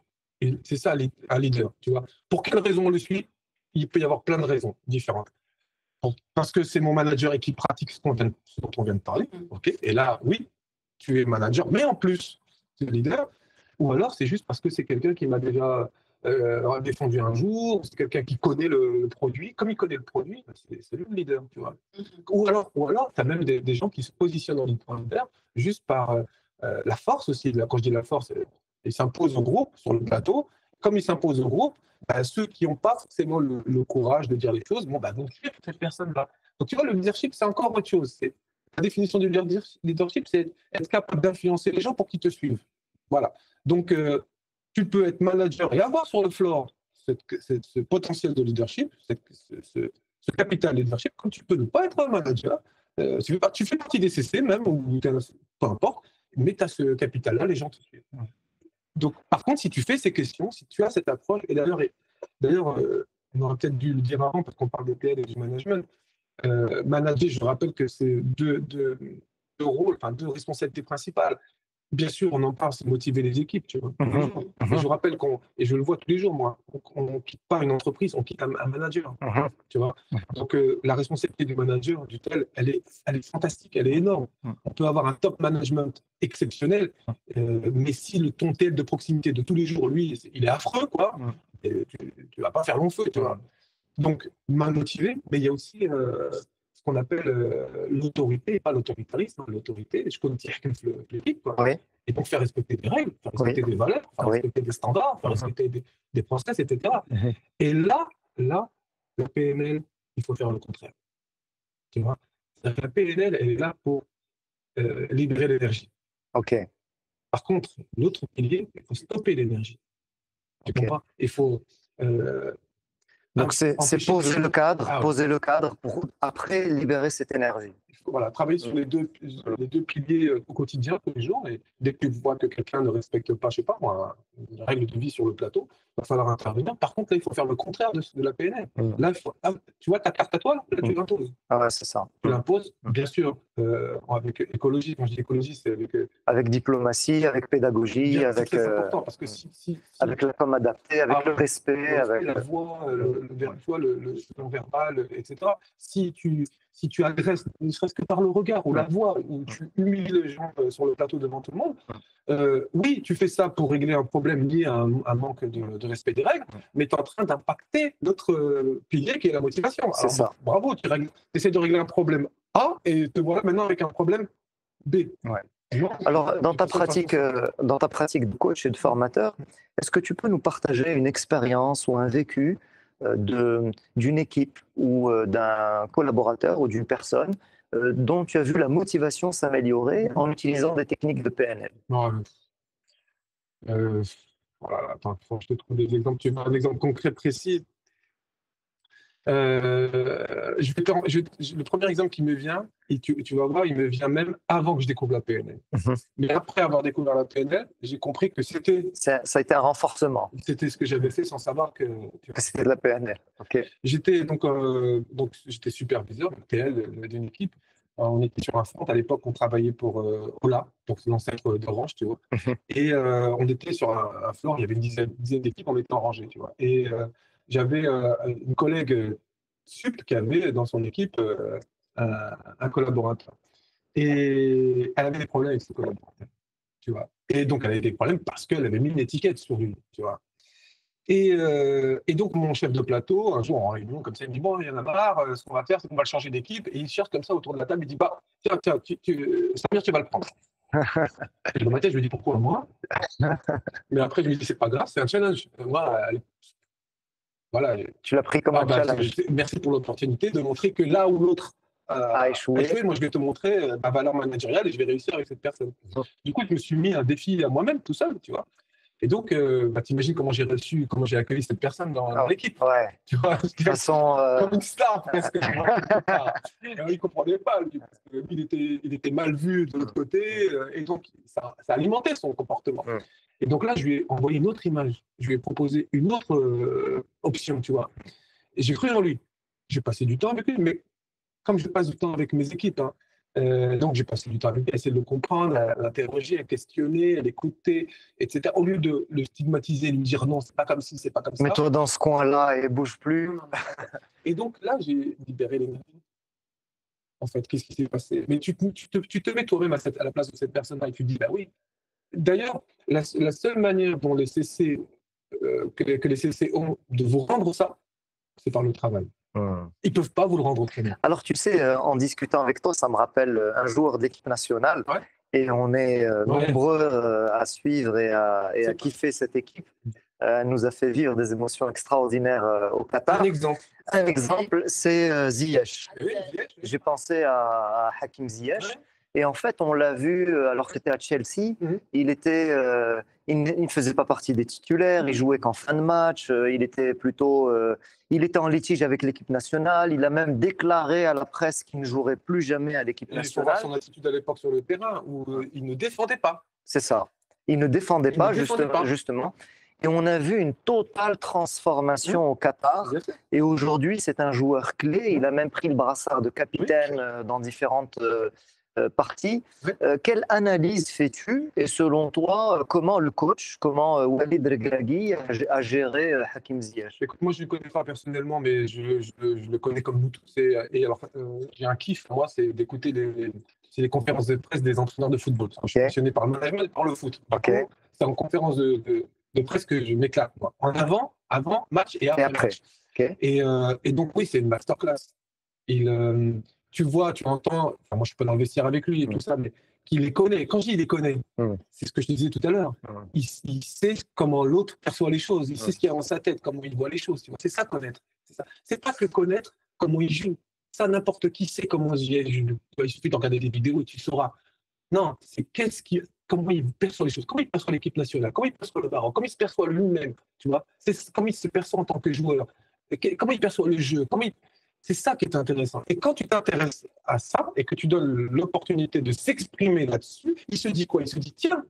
C'est ça, un leader, tu vois. Pour quelle raison on le suit? Il peut y avoir plein de raisons différentes. Parce que c'est mon manager et qui pratique ce dont on vient de parler. Okay. Et là, oui, tu es manager, mais en plus, tu es leader. Ou alors, c'est juste parce que c'est quelqu'un qui m'a déjà défendu un jour, c'est quelqu'un qui connaît le produit. Comme il connaît le produit, c'est lui le leader, tu vois. Ou alors tu as même des gens qui se positionnent en leader juste par la force aussi. Quand je dis la force, ils s'imposent au groupe sur le plateau. Comme ils s'imposent au groupe, ceux qui n'ont pas forcément le courage de dire les choses, donc tu es cette personne-là. Donc tu vois, le leadership, c'est encore autre chose. La définition du leadership, c'est être capable d'influencer les gens pour qu'ils te suivent. Voilà. Donc, tu peux être manager et avoir sur le floor ce potentiel de leadership, ce capital de leadership, comme tu peux ne pas être un manager. Tu fais partie des CC même, ou peu importe, mais tu as ce capital-là, les gens te suivent. Donc, par contre, si tu fais ces questions, si tu as cette approche, et d'ailleurs, on aurait peut-être dû le dire avant parce qu'on parle de PL et du management. Manager, je rappelle que c'est deux rôles, deux responsabilités principales. bien sûr, on en parle, c'est motiver les équipes, tu vois. Tous les jours. Et je rappelle et je le vois tous les jours, moi, on ne quitte pas une entreprise, on quitte un manager, tu vois. Donc, la responsabilité du manager, du tel, elle est fantastique, elle est énorme. On peut avoir un top management exceptionnel, mais si ton tel de proximité de tous les jours, lui, il est affreux, quoi, et tu ne vas pas faire long feu, tu vois. Donc, mal motivé, mais il y a aussi ce qu'on appelle l'autorité, pas l'autoritarisme, hein, l'autorité, je connais l'équipe, quoi. Oui. Et donc faire respecter des règles, faire respecter des valeurs, faire respecter des standards, faire respecter des process, etc. Et là, la PNL, il faut faire le contraire. Tu vois, c'est-à-dire que la PNL, elle est là pour libérer l'énergie. Ok. Par contre, l'autre pilier, il faut stopper l'énergie. Tu comprends? Il faut donc, c'est poser le cadre pour après libérer cette énergie. Voilà, travailler sur les deux piliers au quotidien, tous les jours. Et dès que tu vois que quelqu'un ne respecte pas, je sais pas moi, une règle de vie sur le plateau, il va falloir intervenir. Par contre, là, il faut faire le contraire de la PNL. Là, tu vois ta carte à toi, là, tu l'imposes. Ah ouais, c'est ça. Tu l'imposes, bien sûr, avec écologie. Quand je dis écologie, c'est avec diplomatie, avec pédagogie, avec. C'est important parce que avec la com adaptée, avec le respect, avec la voix, le non-verbal, etc. Si tu agresses, ne serait-ce que par le regard ou la voix, ou tu humilies les gens sur le plateau devant tout le monde, oui, tu fais ça pour régler un problème lié à un manque de respect des règles, mais tu es en train d'impacter notre pilier qui est la motivation. C'est ça. Bravo, tu essaies de régler un problème A et te voilà maintenant avec un problème B. Ouais. Alors, dans ta pratique de coach et de formateur, est-ce que tu peux nous partager une expérience ou un vécu d'une équipe ou d'un collaborateur ou d'une personne dont tu as vu la motivation s'améliorer en utilisant des techniques de PNL? Attends, je te trouve des exemples. Tu veux un exemple concret, précis? Le premier exemple qui me vient, et tu vas voir, il me vient même avant que je découvre la PNL. Mais après avoir découvert la PNL, j'ai compris que c'était... Ça a été un renforcement. C'était ce que j'avais fait sans savoir que c'était de la PNL. Okay. J'étais j'étais superviseur d'une équipe. On était sur un front. À l'époque, on travaillait pour Ola, donc l'ancêtre d'Orange, tu vois. Et on était sur un floor, il y avait une dizaine d'équipes, on était en rangée, tu vois. Et j'avais une collègue sup qui avait dans son équipe un collaborateur. Et elle avait des problèmes avec ce collaborateur, tu vois. Et donc, elle avait des problèmes parce qu'elle avait mis une étiquette sur lui, tu vois. Et donc, mon chef de plateau, un jour en réunion, comme ça, il me dit, bon, il y en a marre, ce qu'on va faire, c'est qu'on va le changer d'équipe. Et il cherche comme ça autour de la table, il dit, bah, tiens, Samir, tu vas le prendre. Et dans ma tête, je me dis, pourquoi moi? Mais après, je me dis, c'est pas grave, c'est un challenge. Moi, voilà. Tu l'as pris comme un challenge. Merci pour l'opportunité de montrer que là où l'autre a échoué, moi, je vais te montrer ma valeur managériale et je vais réussir avec cette personne. Du coup, je me suis mis un défi à moi-même, tout seul, tu vois. Et donc, t'imagines comment j'ai accueilli cette personne dans l'équipe. Ouais. Tu vois, de toute façon, comme une star presque. Il ne comprenait pas, lui, parce que lui, il était mal vu de l'autre côté, et donc ça alimentait son comportement. Et donc là, je lui ai envoyé une autre image, je lui ai proposé une autre option, tu vois. Et j'ai cru en lui. J'ai passé du temps avec lui, mais comme je passe du temps avec mes équipes, donc j'ai passé du temps avec lui à essayer de le comprendre, à l'interroger, à questionner, à l'écouter, etc. Au lieu de le stigmatiser, de lui dire non, c'est pas comme ci, c'est pas comme ça. Mets-toi dans ce coin-là et bouge plus. Et donc là, j'ai libéré l'énergie. En fait, qu'est-ce qui s'est passé? Mais tu te mets toi-même à la place de cette personne-là et tu te dis, bah oui. D'ailleurs, la seule manière dont les CC, que les CC ont de vous rendre ça, c'est par le travail. Ils ne peuvent pas vous le rendre autrement. Alors, tu sais, en discutant avec toi, ça me rappelle un joueur d'équipe nationale. Ouais. Et on est nombreux à suivre et à kiffer cette équipe. Elle nous a fait vivre des émotions extraordinaires au Qatar. Un exemple, c'est Ziyech. Oui, j'ai pensé à Hakim Ziyech. Ouais. Et en fait, on l'a vu, alors que c'était à Chelsea, il ne faisait pas partie des titulaires, il jouait qu'en fin de match, il était en litige avec l'équipe nationale, il a même déclaré à la presse qu'il ne jouerait plus jamais à l'équipe nationale. Il faut voir son attitude à l'époque sur le terrain, où il ne défendait pas. C'est ça, il ne défendait pas, justement. Et on a vu une totale transformation au Qatar. Et aujourd'hui, c'est un joueur clé. Il a même pris le brassard de capitaine dans différentes partie. Quelle analyse fais-tu? Et selon toi, comment le coach, comment Walid Regragui a géré Hakim Ziyech? Écoute, moi, je ne le connais pas personnellement, mais je le connais comme nous tous. Et alors, j'ai un kiff, moi, c'est d'écouter les conférences de presse des entraîneurs de football. Je suis passionné par le management et par le foot. C'est en conférence de presse que je m'éclate. En avant, match et après match. Et donc, oui, c'est une masterclass. Tu vois, tu entends, enfin, moi je suis pas dans le vestiaire avec lui et tout ça, mais qu'il les connaît. Quand je dis il les connaît, c'est ce que je te disais tout à l'heure. Il sait comment l'autre perçoit les choses, il sait ce qu'il y a dans sa tête, comment il voit les choses. C'est ça connaître. C'est pas que connaître comment il joue. Ça, n'importe qui sait comment il joue. Il suffit de regarder des vidéos et tu sauras. Non, c'est comment il perçoit les choses, comment il perçoit l'équipe nationale, comment il perçoit le Maroc, comment il se perçoit lui-même, tu vois. C'est comment il se perçoit en tant que joueur, comment il perçoit le jeu, c'est ça qui est intéressant. Et quand tu t'intéresses à ça et que tu donnes l'opportunité de s'exprimer là-dessus, il se dit quoi? Il se dit, tiens,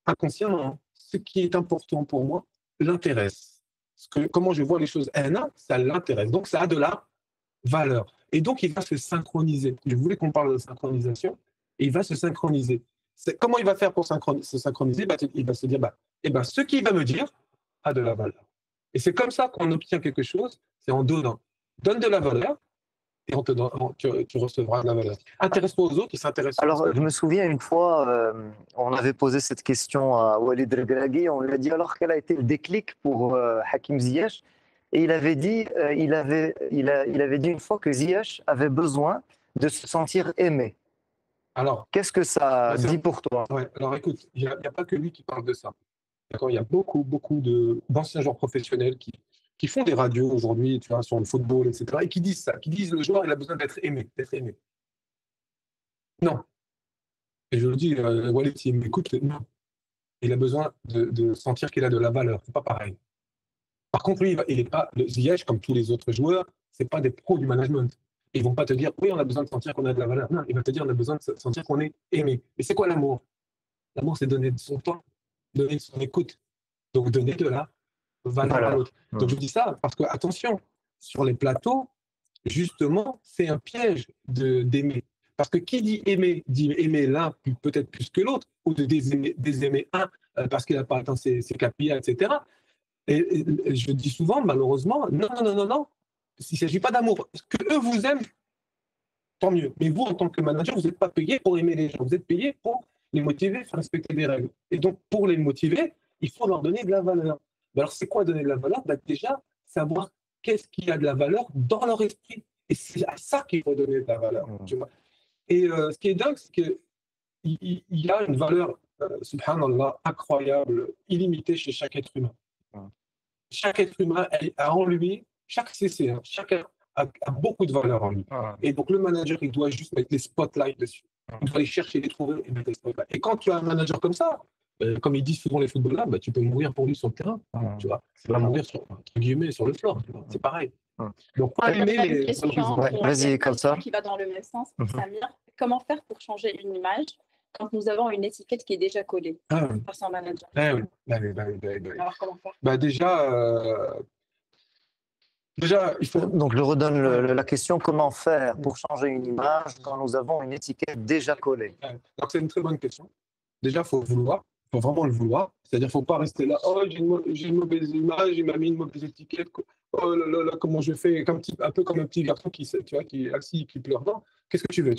inconsciemment, ce qui est important pour moi l'intéresse. Comment je vois les choses, ça l'intéresse. Donc, ça a de la valeur. Et donc, il va se synchroniser. Je voulais qu'on parle de synchronisation. Et il va se synchroniser. Comment il va faire pour se synchroniser? Il va se dire, ce qu'il va me dire a de la valeur. Et c'est comme ça qu'on obtient quelque chose, c'est en donnant. Donne de la valeur et tu recevras de la valeur. Intéresse-toi aux autres, ils s'intéressent. Alors, je me souviens une fois, on avait posé cette question à Walid Regragui, on lui a dit alors quel a été le déclic pour Hakim Ziyech, et il avait dit, il avait dit une fois que Ziyech avait besoin de se sentir aimé. Alors, qu'est-ce que ça dit pour toi? Ouais, alors écoute, il n'y a pas que lui qui parle de ça. D'accord, il y a beaucoup d'anciens joueurs professionnels qui font des radios aujourd'hui, tu vois, sur le football, etc., et qui disent ça, qui disent le joueur, il a besoin d'être aimé, Non. Et je le dis, Walid, s'il m'écoute, non. Il a besoin de sentir qu'il a de la valeur. C'est pas pareil. Par contre, lui, il n'est pas, le Ziyech, comme tous les autres joueurs, c'est pas des pros du management. Ils vont pas te dire, oui, on a besoin de sentir qu'on a de la valeur. Non, il va te dire, on a besoin de sentir qu'on est aimé. Et c'est quoi l'amour? L'amour, c'est donner de son temps, donner de son écoute. Donc, donner de la valeur à l'autre. Donc, je dis ça parce que, attention, sur les plateaux, justement, c'est un piège d'aimer. Parce que qui dit aimer l'un peut-être plus que l'autre, ou de désaimer un parce qu'il n'a pas atteint ses KPI, etc. Et je dis souvent, malheureusement, non. Il ne s'agit pas d'amour. Que eux vous aiment, tant mieux. Mais vous, en tant que manager, vous n'êtes pas payé pour aimer les gens. Vous êtes payé pour les motiver, faire respecter des règles. Et donc, pour les motiver, il faut leur donner de la valeur. Alors, c'est quoi donner de la valeur? Déjà, savoir qu'est-ce qui a de la valeur dans leur esprit. Et c'est à ça qu'il faut donner de la valeur. Tu vois. Et ce qui est dingue, c'est qu'il y a une valeur, subhanallah, incroyable, illimitée chez chaque être humain. Chaque être humain a en lui, chaque CC, chacun a beaucoup de valeur en lui. Et donc, le manager, il doit juste mettre les spotlights dessus. Il doit les chercher, les trouver et mettre les spotlights. Et quand tu as un manager comme ça, comme ils disent souvent les footballeurs, tu peux mourir pour lui sur le terrain. Tu vois, c'est pas mourir entre guillemets sur le floor. C'est pareil. Donc, pas aimer les questions vas-y, comme ça. Qui va dans le même sens. Samir, comment faire pour changer une image quand nous avons une étiquette qui est déjà collée par son manager? Alors, comment faire? Déjà, il faut. Donc, je redonne la question, comment faire pour changer une image quand nous avons une étiquette déjà collée? Donc, c'est une très bonne question. Déjà, il faut vouloir. Il faut vraiment le vouloir. C'est-à-dire qu'il ne faut pas rester là. Oh, j'ai une mauvaise image, il m'a mis une mauvaise étiquette. Oh là, comment je fais? Un peu comme un petit garçon qui est assis, qui pleure. Non. Qu'est-ce que tu veux?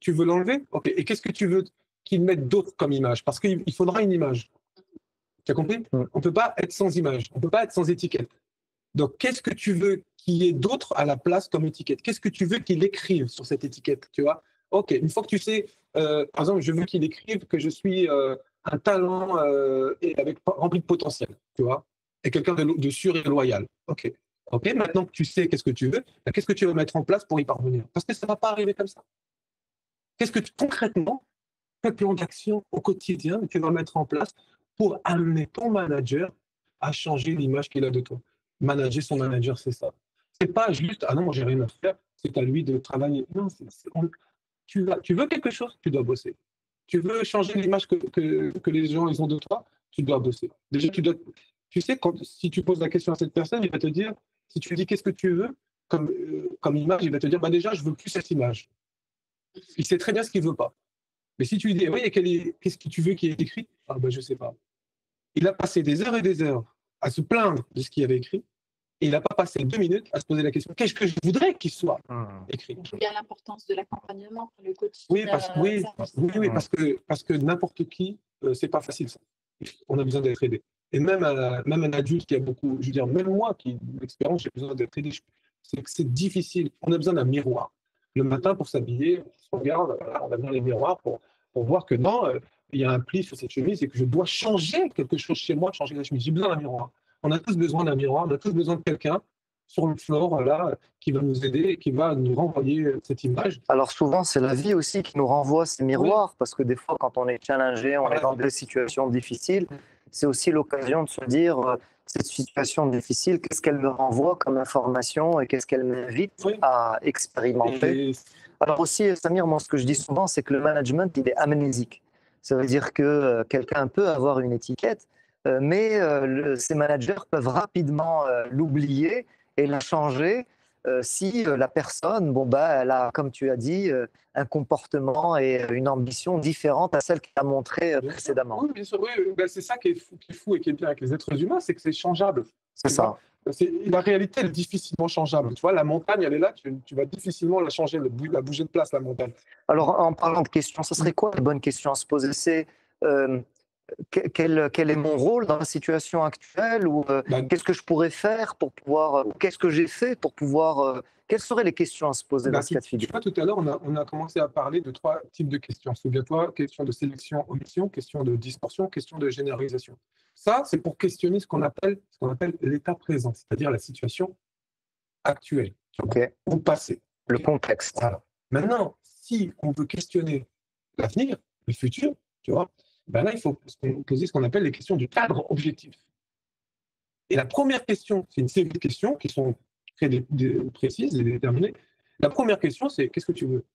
Tu veux l'enlever? Ok. Et qu'est-ce que tu veux qu'il mette d'autre comme image? Parce qu'il faudra une image. Tu as compris? On ne peut pas être sans image. On ne peut pas être sans étiquette. Donc, qu'est-ce que tu veux qu'il y ait d'autre à la place comme étiquette? Qu'est-ce que tu veux qu'il écrive sur cette étiquette? Tu vois? Ok. Une fois que tu sais, par exemple, je veux qu'il écrive que je suis un talent rempli de potentiel, tu vois, et quelqu'un de sûr et loyal. Ok, maintenant que tu sais qu'est-ce que tu veux, qu'est-ce que tu vas mettre en place pour y parvenir? Parce que ça ne va pas arriver comme ça. Qu'est-ce que concrètement, quel plan d'action au quotidien tu vas mettre en place pour amener ton manager à changer l'image qu'il a de toi? Manager son manager, c'est ça. C'est pas juste, ah non, moi j'ai rien à faire, c'est à lui de travailler. Non, tu veux quelque chose, tu dois bosser. Tu veux changer l'image que les gens ils ont de toi, tu dois bosser. Déjà, tu sais, si tu poses la question à cette personne, il va te dire, si tu lui dis qu'est-ce que tu veux comme image, il va te dire, déjà, je veux plus cette image. Il sait très bien ce qu'il ne veut pas. Mais si tu lui dis, oui, qu'est-ce que tu veux qu'il ait écrit? Ah ben, je ne sais pas. Il a passé des heures et des heures à se plaindre de ce qu'il avait écrit. Et il n'a pas passé 2 minutes à se poser la question, qu'est-ce que je voudrais qu'il soit écrit? Il y a l'importance de l'accompagnement pour le coach. Oui, parce que n'importe qui, c'est pas facile ça. On a besoin d'être aidé. Et même un adulte qui a beaucoup, je veux dire, même moi qui ai de l'expérience, j'ai besoin d'être aidé. C'est difficile. On a besoin d'un miroir. Le matin, pour s'habiller, on regarde, on a besoin des miroirs pour voir que non, il y a un pli sur cette chemise et que je dois changer quelque chose chez moi, changer la chemise. J'ai besoin d'un miroir. On a tous besoin d'un miroir, on a tous besoin de quelqu'un sur le floor là, qui va nous aider et qui va nous renvoyer cette image. Alors souvent, c'est la vie aussi qui nous renvoie ces miroirs, parce que des fois, quand on est challengé, on est dans des situations difficiles, c'est aussi l'occasion de se dire, cette situation difficile, qu'est-ce qu'elle me renvoie comme information et qu'est-ce qu'elle m'invite à expérimenter. Alors aussi, Samir, moi, ce que je dis souvent, c'est que le management, il est amnésique. Ça veut dire que quelqu'un peut avoir une étiquette, mais ces managers peuvent rapidement l'oublier et la changer si la personne, elle a, comme tu as dit, un comportement et une ambition différente à celle qu'elle a montrée précédemment. Oui, bien sûr. Oui, c'est ça qui est fou et qui est bien avec les êtres humains, c'est que c'est changeable. C'est ça. La réalité, elle est difficilement changeable. Tu vois, la montagne, elle est là, tu vas difficilement la changer, la bouger de place, la montagne. Alors, en parlant de questions, ce serait quoi les bonnes questions à se poser? C'est quel est mon rôle dans la situation actuelle, ou qu'est-ce que je pourrais faire pour pouvoir, qu'est-ce que j'ai fait pour pouvoir, quelles seraient les questions à se poser dans ce cas de figure? Tu vois, tout à l'heure, on a commencé à parler de 3 types de questions. Souviens-toi, question de sélection, omission, question de distorsion, question de généralisation. Ça, c'est pour questionner ce qu'on appelle l'état présent, c'est-à-dire la situation actuelle, ou passée. Le contexte. Voilà. Maintenant, si on veut questionner l'avenir, le futur, tu vois, ben là, il faut poser ce qu'on appelle les questions du cadre objectif. Et la première question, c'est une série de questions qui sont très précises et déterminées. La première question, c'est qu'est-ce que tu veux?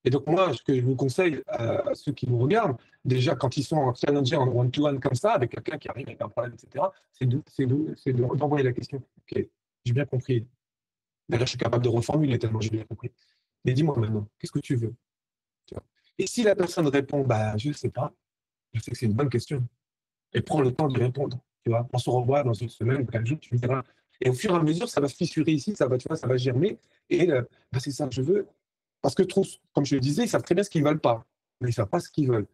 Et donc, moi, ce que je vous conseille à ceux qui vous regardent, déjà, quand ils sont challengés en one-to-one comme ça, avec quelqu'un qui arrive avec un problème, etc., c'est d'envoyer la question. OK, j'ai bien compris. D'ailleurs, je suis capable de reformuler tellement j'ai bien compris. Mais dis-moi maintenant, qu'est-ce que tu veux? Tu vois. Et si la personne répond, je ne sais pas, je sais que c'est une bonne question. Et prends le temps d'y répondre. Tu vois. On se revoit dans une semaine, 4 jours, tu me diras. Et au fur et à mesure, ça va se fissurer ici, ça va germer. Et c'est ça que je veux. Parce que, comme je le disais, ils savent très bien ce qu'ils ne veulent pas. Mais ils ne savent pas ce qu'ils veulent.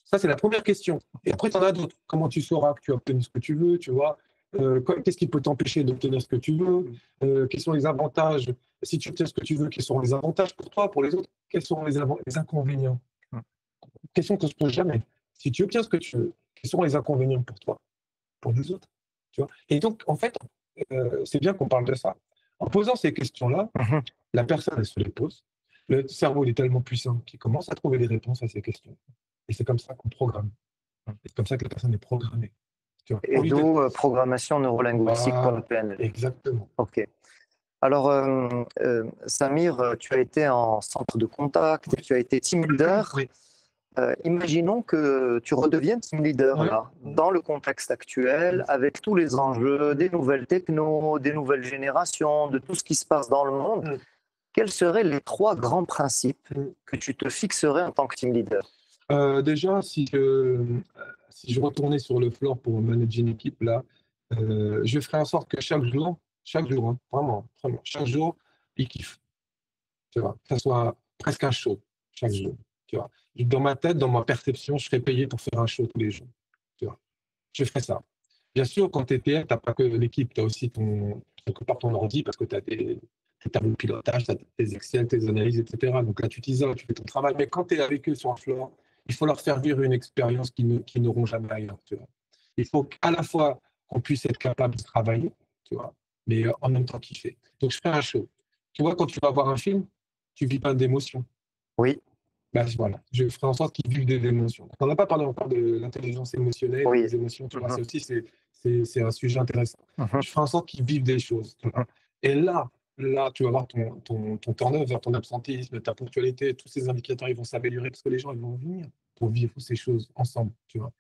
Ça, c'est la première question. Et après, tu en as d'autres. Comment tu sauras que tu as obtenu ce que tu veux, tu vois? Qu'est-ce qui peut t'empêcher d'obtenir ce que tu veux? Quels sont les avantages? Si tu obtiens ce que tu veux, quels sont les avantages pour toi, pour les autres? Quels sont les inconvénients? Question que je ne pose jamais. Si tu obtiens ce que tu veux, quels sont les inconvénients pour toi, pour les autres, tu vois? Et donc, en fait, c'est bien qu'on parle de ça. En posant ces questions-là, la personne, elle se les pose. Le cerveau, il est tellement puissant qu'il commence à trouver des réponses à ces questions. Et c'est comme ça qu'on programme. C'est comme ça que la personne est programmée. Tu vois? Et d'où programmation neurolinguistique pour le PNL. Exactement. OK. Alors, Samir, tu as été en centre de contact, tu as été team leader. Oui. Imaginons que tu redeviennes team leader là, dans le contexte actuel, avec tous les enjeux, des nouvelles technos, des nouvelles générations, de tout ce qui se passe dans le monde. Quels seraient les 3 grands principes que tu te fixerais en tant que team leader? Déjà, si je retournais sur le floor pour manager une équipe, là, je ferais en sorte que chaque jour, hein, vraiment, chaque jour, ils kiffent. Tu vois, que ça soit presque un show chaque jour. Tu vois. Dans ma tête, dans ma perception, je serais payé pour faire un show tous les jours. Tu vois. Je ferais ça. Bien sûr, quand tu es PM, tu n'as pas que l'équipe, tu as aussi ton ordi parce que tu as tes tableaux de pilotage, tu as tes Excel, tes analyses, etc. Donc là, tu t'isoles, tu fais ton travail. Mais quand tu es avec eux sur un floor, il faut leur faire vivre une expérience qu'ils n'auront jamais ailleurs. Tu vois. Il faut qu'à la fois qu'on puisse être capable de travailler, tu vois, mais en même temps kiffer. Donc, je ferai un show. Tu vois, quand tu vas voir un film, tu ne vis pas d'émotions. Oui. Voilà, je ferai en sorte qu'ils vivent des émotions. On n'a pas parlé encore de l'intelligence émotionnelle, des émotions, tu vois, ça aussi, c'est un sujet intéressant. Je ferai en sorte qu'ils vivent des choses. Et là, tu vas voir ton turnover, ton absentéisme, ta ponctualité, tous ces indicateurs, ils vont s'améliorer parce que les gens, ils vont venir pour vivre ces choses ensemble, tu vois.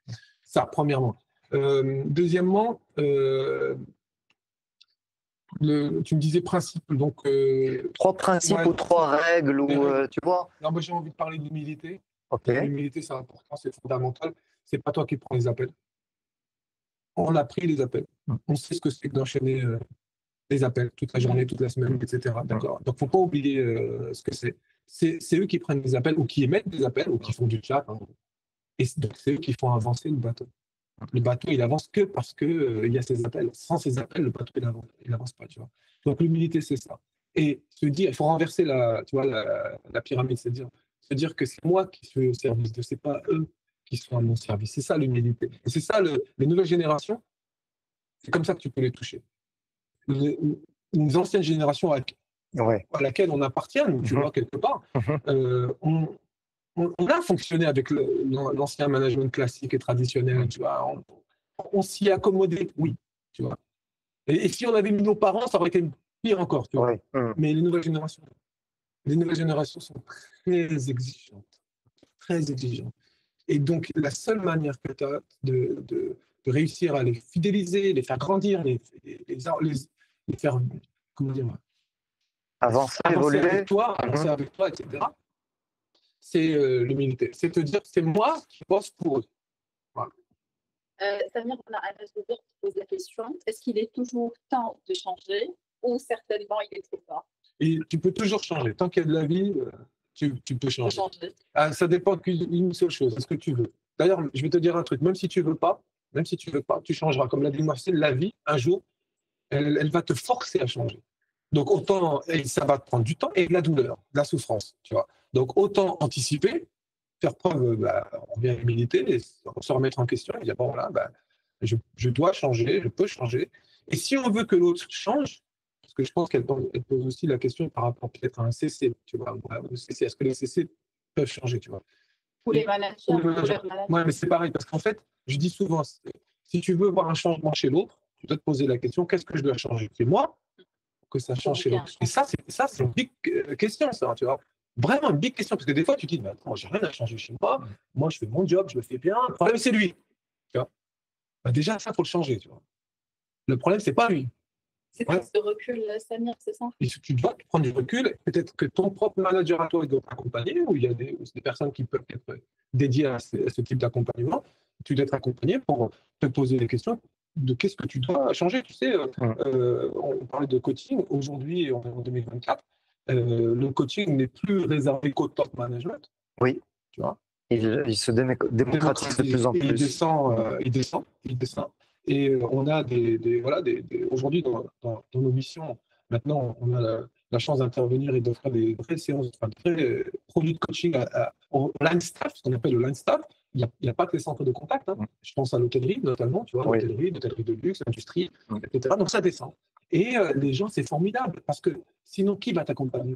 Ça, premièrement. Deuxièmement, Tu me disais principe, donc... 3 principes ou 3 règles, ou tu vois? Non, moi, j'ai envie de parler d'humilité. Ok. L'humilité, c'est important, c'est fondamental. C'est pas toi qui prends les appels. On a pris les appels. On sait ce que c'est que d'enchaîner les appels toute la journée, toute la semaine, etc. D'accord. Donc, faut pas oublier ce que c'est. C'est eux qui prennent les appels ou qui émettent des appels ou qui font du chat. Hein. Et donc, c'est eux qui font avancer le bateau. Le bateau, il avance que parce que il y a ces appels. Sans ces appels, le bateau, il avance pas. Tu vois. Donc, l'humilité, c'est ça. Et se dire, il faut renverser la pyramide, c'est-à-dire se dire que c'est moi qui suis au service de, c'est pas eux qui sont à mon service. C'est ça l'humilité. Et c'est ça les nouvelles générations. C'est comme ça que tu peux les toucher. Les anciennes générations à laquelle on appartient, tu vois, quelque part, on a fonctionné avec l'ancien management classique et traditionnel, tu vois. On s'y est accommodé, oui, tu vois. Et si on avait mis nos parents, ça aurait été pire encore, tu vois. Mais les nouvelles générations sont très exigeantes, très exigeantes. Et donc, la seule manière que tu as de réussir à les fidéliser, les faire grandir, les faire, comment dire, avancer avec toi, etc., c'est l'humilité. C'est te dire, c'est moi qui bosse pour eux. Voilà. Samir, on a un auditeur qui pose la question, est-ce qu'il est toujours temps de changer ou certainement il est trop tard? Et tu peux toujours changer. Tant qu'il y a de la vie, tu peux changer. Ça dépend d'une seule chose, c'est ce que tu veux. D'ailleurs, je vais te dire un truc, même si tu veux pas, tu changeras. Comme l'a dit Marcel, la vie, un jour, elle va te forcer à changer. Donc, autant, et ça va te prendre du temps et de la douleur, de la souffrance, tu vois. Donc, autant anticiper, faire preuve, on vient l'humilité, se remettre en question et dire, bon, là, je dois changer, je peux changer. Et si on veut que l'autre change, parce que je pense qu'elle pose aussi la question par rapport peut-être à un CC, tu vois. Est-ce que les CC peuvent changer, tu vois? Ou les managers. Oui, mais c'est pareil, parce qu'en fait, je dis souvent, si tu veux voir un changement chez l'autre, tu dois te poser la question, qu'est-ce que je dois changer? C'est moi que ça change chez l'autre. Et ça, c'est une big question, ça, tu vois. Vraiment une big question, parce que des fois, tu te dis, attends, j'ai rien à changer chez moi, moi, je fais mon job, je le fais bien, le problème, c'est lui. Tu vois. Déjà, ça, il faut le changer, tu vois. Le problème, c'est pas lui. C'est pas ce recul, Samir, c'est ça? Et tu dois prendre du recul, peut-être que ton propre manager à toi doit t'accompagner, ou il y a des personnes qui peuvent être dédiées à ce type d'accompagnement. Tu dois être accompagné pour te poser des questions de qu'est-ce que tu dois changer. Tu sais, on parlait de coaching. Aujourd'hui, on est en 2024. Le coaching n'est plus réservé qu'au top management. Oui. Tu vois. Il se démocratise de plus en plus. Il descend. Et on a aujourd'hui, dans nos missions, maintenant, on a la chance d'intervenir et d'offrir des vraies séances, des vrais produits de coaching au line staff, ce qu'on appelle le line staff. Il n'y a pas que les centres de contact. Hein. Je pense à l'hôtellerie, notamment, tu vois, l'hôtellerie de luxe, l'industrie, etc. Donc, ça descend. Et les gens, c'est formidable, parce que sinon, qui va t'accompagner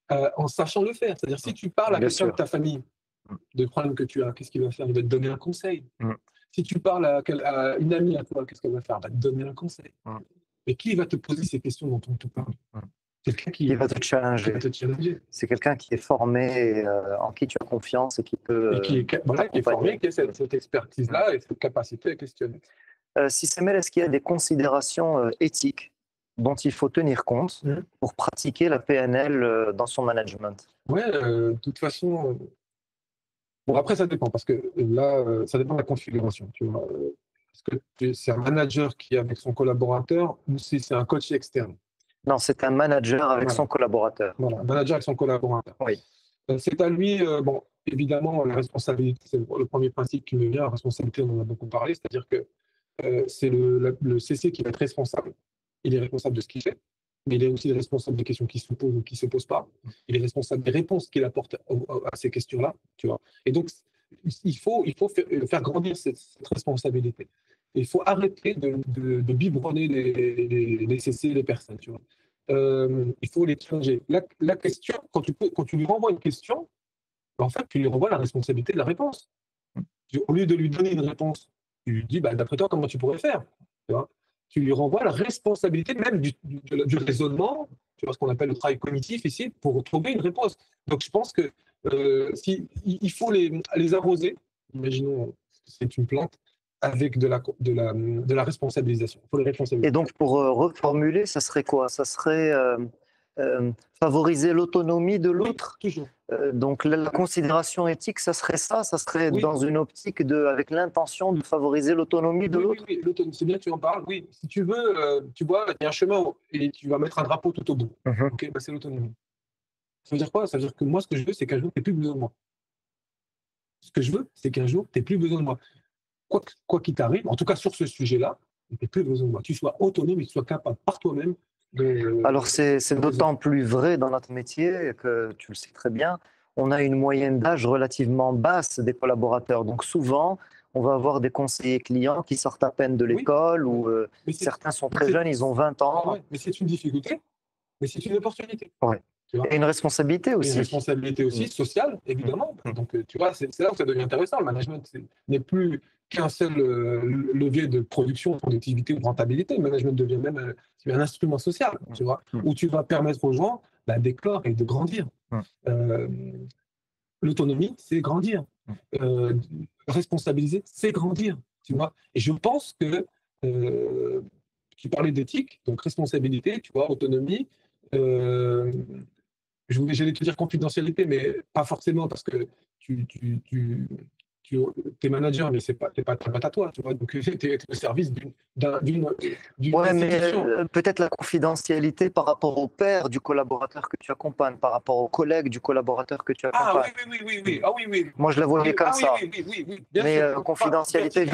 en sachant le faire? C'est-à-dire, si tu parles à quelqu'un de ta famille, de problèmes que tu as, qu'est-ce qu'il va faire? Il va te donner un conseil. Si tu parles à une amie à toi, qu'est-ce qu'elle va faire? Elle va te donner un conseil. Mais qui va te poser ces questions dont on te parle? Quelqu'un qui va te challenger. C'est quelqu'un qui est formé, en qui tu as confiance et qui peut. Qui est formé, qui a cette expertise-là et cette capacité à questionner. Sissemel, est-ce qu'il y a des considérations éthiques dont il faut tenir compte pour pratiquer la PNL dans son management? Oui, de toute façon. Bon, après, ça dépend, parce que là, ça dépend de la configuration. Tu vois. Est-ce que c'est un manager qui est avec son collaborateur ou si c'est un coach externe? Non, c'est un manager avec son collaborateur. Voilà, un manager avec son collaborateur. Oui. C'est à lui, bon, évidemment, la responsabilité, c'est le premier principe qui me vient, la responsabilité, on en a beaucoup parlé, c'est-à-dire que c'est le CC qui va être responsable. Il est responsable de ce qu'il fait, mais il est aussi responsable des questions qui se posent ou qui ne se posent pas. Il est responsable des réponses qu'il apporte à ces questions-là, tu vois. Et donc, il faut faire grandir cette responsabilité. Et il faut arrêter de biberonner les CC, les personnes, tu vois. Il faut les challenger. La question, quand tu lui renvoies une question, en fait, tu lui renvoies la responsabilité de la réponse. Au lieu de lui donner une réponse, tu lui dis, d'après toi, comment tu pourrais faire, tu vois. Tu lui renvoies la responsabilité même du raisonnement, tu vois, ce qu'on appelle le travail cognitif ici, pour trouver une réponse. Donc, je pense que il faut les arroser. Imaginons que c'est une plante. avec de la responsabilisation. Il faut les responsabiliser. Et donc, pour reformuler, ça serait quoi? Ça serait favoriser l'autonomie de l'autre. Toujours. Donc, la considération éthique, ça serait ça? Ça serait dans une optique avec l'intention de favoriser l'autonomie de l'autre? Oui, l'autonomie, c'est bien que tu en parles. Oui, si tu veux, tu vois, il y a un chemin et tu vas mettre un drapeau tout au bout. Ok, c'est l'autonomie. Ça veut dire quoi? Ça veut dire que moi, ce que je veux, c'est qu'un jour, tu n'aies plus besoin de moi. Ce que je veux, c'est qu'un jour, tu n'aies plus besoin de moi. Quoi qu'il t'arrive, en tout cas sur ce sujet-là, tu n'aies plus besoin de moi. Tu sois autonome et que tu sois capable par toi-même de. Alors, c'est d'autant plus vrai dans notre métier que tu le sais très bien. On a une moyenne d'âge relativement basse des collaborateurs. Donc, souvent, on va avoir des conseillers clients qui sortent à peine de l'école ou certains sont très jeunes, ils ont 20 ans. Mais c'est une difficulté, mais c'est une opportunité. Ouais. Et une responsabilité aussi. Une responsabilité aussi sociale, évidemment. Donc, tu vois, c'est là où ça devient intéressant. Le management n'est plus qu'un seul levier de production, productivité ou rentabilité. Le management devient même un instrument social, tu vois, où tu vas permettre aux gens d'éclore et de grandir. L'autonomie, c'est grandir. Responsabiliser, c'est grandir, tu vois. Et je pense que tu parlais d'éthique, donc responsabilité, tu vois, autonomie. J'allais te dire confidentialité, mais pas forcément parce que tu es manager, mais c'est pas à toi, tu vois. Donc, tu es au service d'une ouais, mais peut-être la confidentialité par rapport au père du collaborateur que tu accompagnes, par rapport aux collègues du collaborateur que tu accompagnes. Oui. Ah oui. Moi, je la voyais comme ça. Oui. Mais confidentialité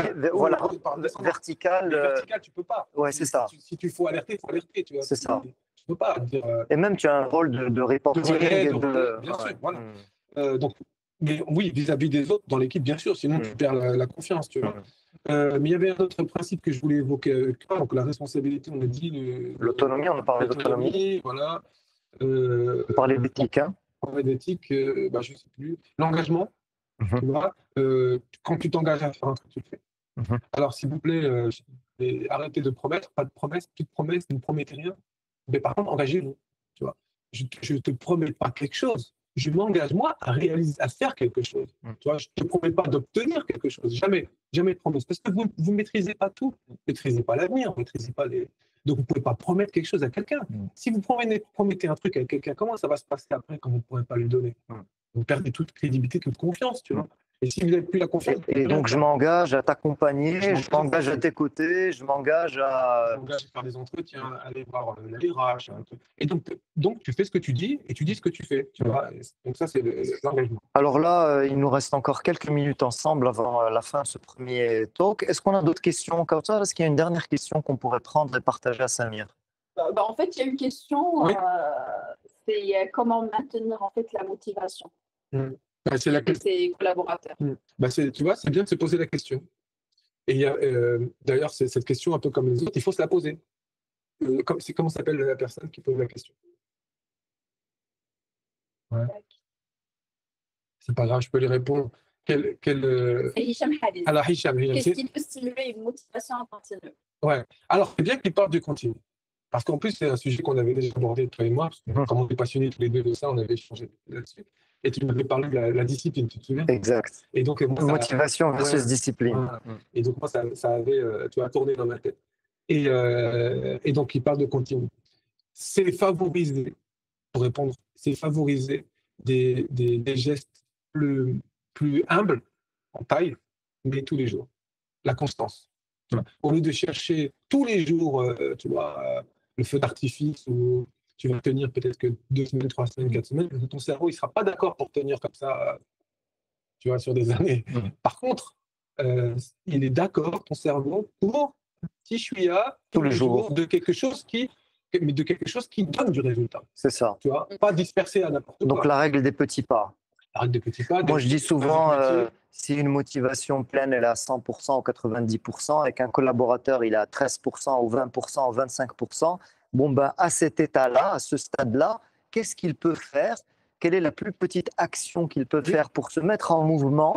verticale. Verticale, tu peux pas. Ouais, c'est ça. Si tu faut alerter, tu vois. C'est ça. Tu peux pas dire. Et même, tu as un rôle de reporting. Bien sûr, voilà. Donc, mais oui, vis-à-vis des autres dans l'équipe, bien sûr, sinon tu perds la confiance, tu vois. Mais il y avait un autre principe que je voulais évoquer, donc la responsabilité, on a dit. L'autonomie, on a parlé d'autonomie. Voilà. On parlait d'éthique, hein. On parlait d'éthique, je ne sais plus. L'engagement, tu vois, quand tu t'engages à faire un truc, tu le fais. Alors, s'il vous plaît, arrêtez de promettre, pas de promesses, plus de promesses, ne promettez rien. Mais par contre, engagez-vous, tu vois. Je ne te promets pas quelque chose. Je m'engage, moi, à faire quelque chose. Tu vois, je ne te promets pas d'obtenir quelque chose. Jamais de promesse. Parce que vous ne maîtrisez pas tout. Vous ne maîtrisez pas l'avenir. Vous ne maîtrisez pas les. Donc, vous ne pouvez pas promettre quelque chose à quelqu'un. Si vous promettez un truc à quelqu'un, comment ça va se passer après quand vous ne pourrez pas lui donner? Vous perdez toute crédibilité, toute confiance, tu vois. Et si vous n'avez plus la confiance... Et donc, je m'engage à t'accompagner, je m'engage à t'écouter, je m'engage à faire des entretiens, aller voir la RH. Et donc, tu fais ce que tu dis et tu dis ce que tu fais. Tu vois. Donc, ça, c'est l'engagement. Alors là, il nous reste encore quelques minutes ensemble avant la fin de ce premier talk. Est-ce qu'on a d'autres questions comme ça? Est-ce qu'il y a une dernière question qu'on pourrait prendre et partager à Samir? En fait, il y a une question, c'est comment maintenir en fait la motivation de ses collaborateurs. Tu vois, c'est bien de se poser la question. Et il y a d'ailleurs cette question un peu comme les autres, il faut se la poser. Comment s'appelle la personne qui pose la question? C'est pas grave, je peux lui répondre. C'est Hicham Hadid. Alors, Hicham. Qu'est-ce qui peut stimuler une motivation en continu? Ouais. Alors, c'est bien qu'il parle du continu. Parce qu'en plus, c'est un sujet qu'on avait déjà abordé, toi et moi. Comme on est passionnés tous les deux de ça, on avait échangé là-dessus. Et tu m'avais parlé de la discipline, tu te souviens? Exact. Et donc, motivation versus discipline. Voilà. Et donc, moi, ça avait tourné dans ma tête. Et donc, il parle de continu. C'est favoriser, pour répondre, c'est favoriser des gestes plus humbles en taille, mais tous les jours. La constance. Au lieu de chercher tous les jours, le feu d'artifice où tu vas tenir peut-être que 2 semaines, 3 semaines, 4 semaines, parce que ton cerveau, il ne sera pas d'accord pour tenir comme ça, tu vois, sur des années. Par contre, il est d'accord, ton cerveau, pour un petit chouïa tous les jours de quelque chose qui donne du résultat. C'est ça. Tu vois, pas dispersé à n'importe quoi. Donc, la règle des petits pas. La règle des petits pas. Moi, je dis souvent, si une motivation pleine, elle est à 100% ou 90%, et qu'un collaborateur, il est à 13% ou 20% ou 25%, bon, ben, à cet état-là, à ce stade-là, qu'est-ce qu'il peut faire? Quelle est la plus petite action qu'il peut faire pour se mettre en mouvement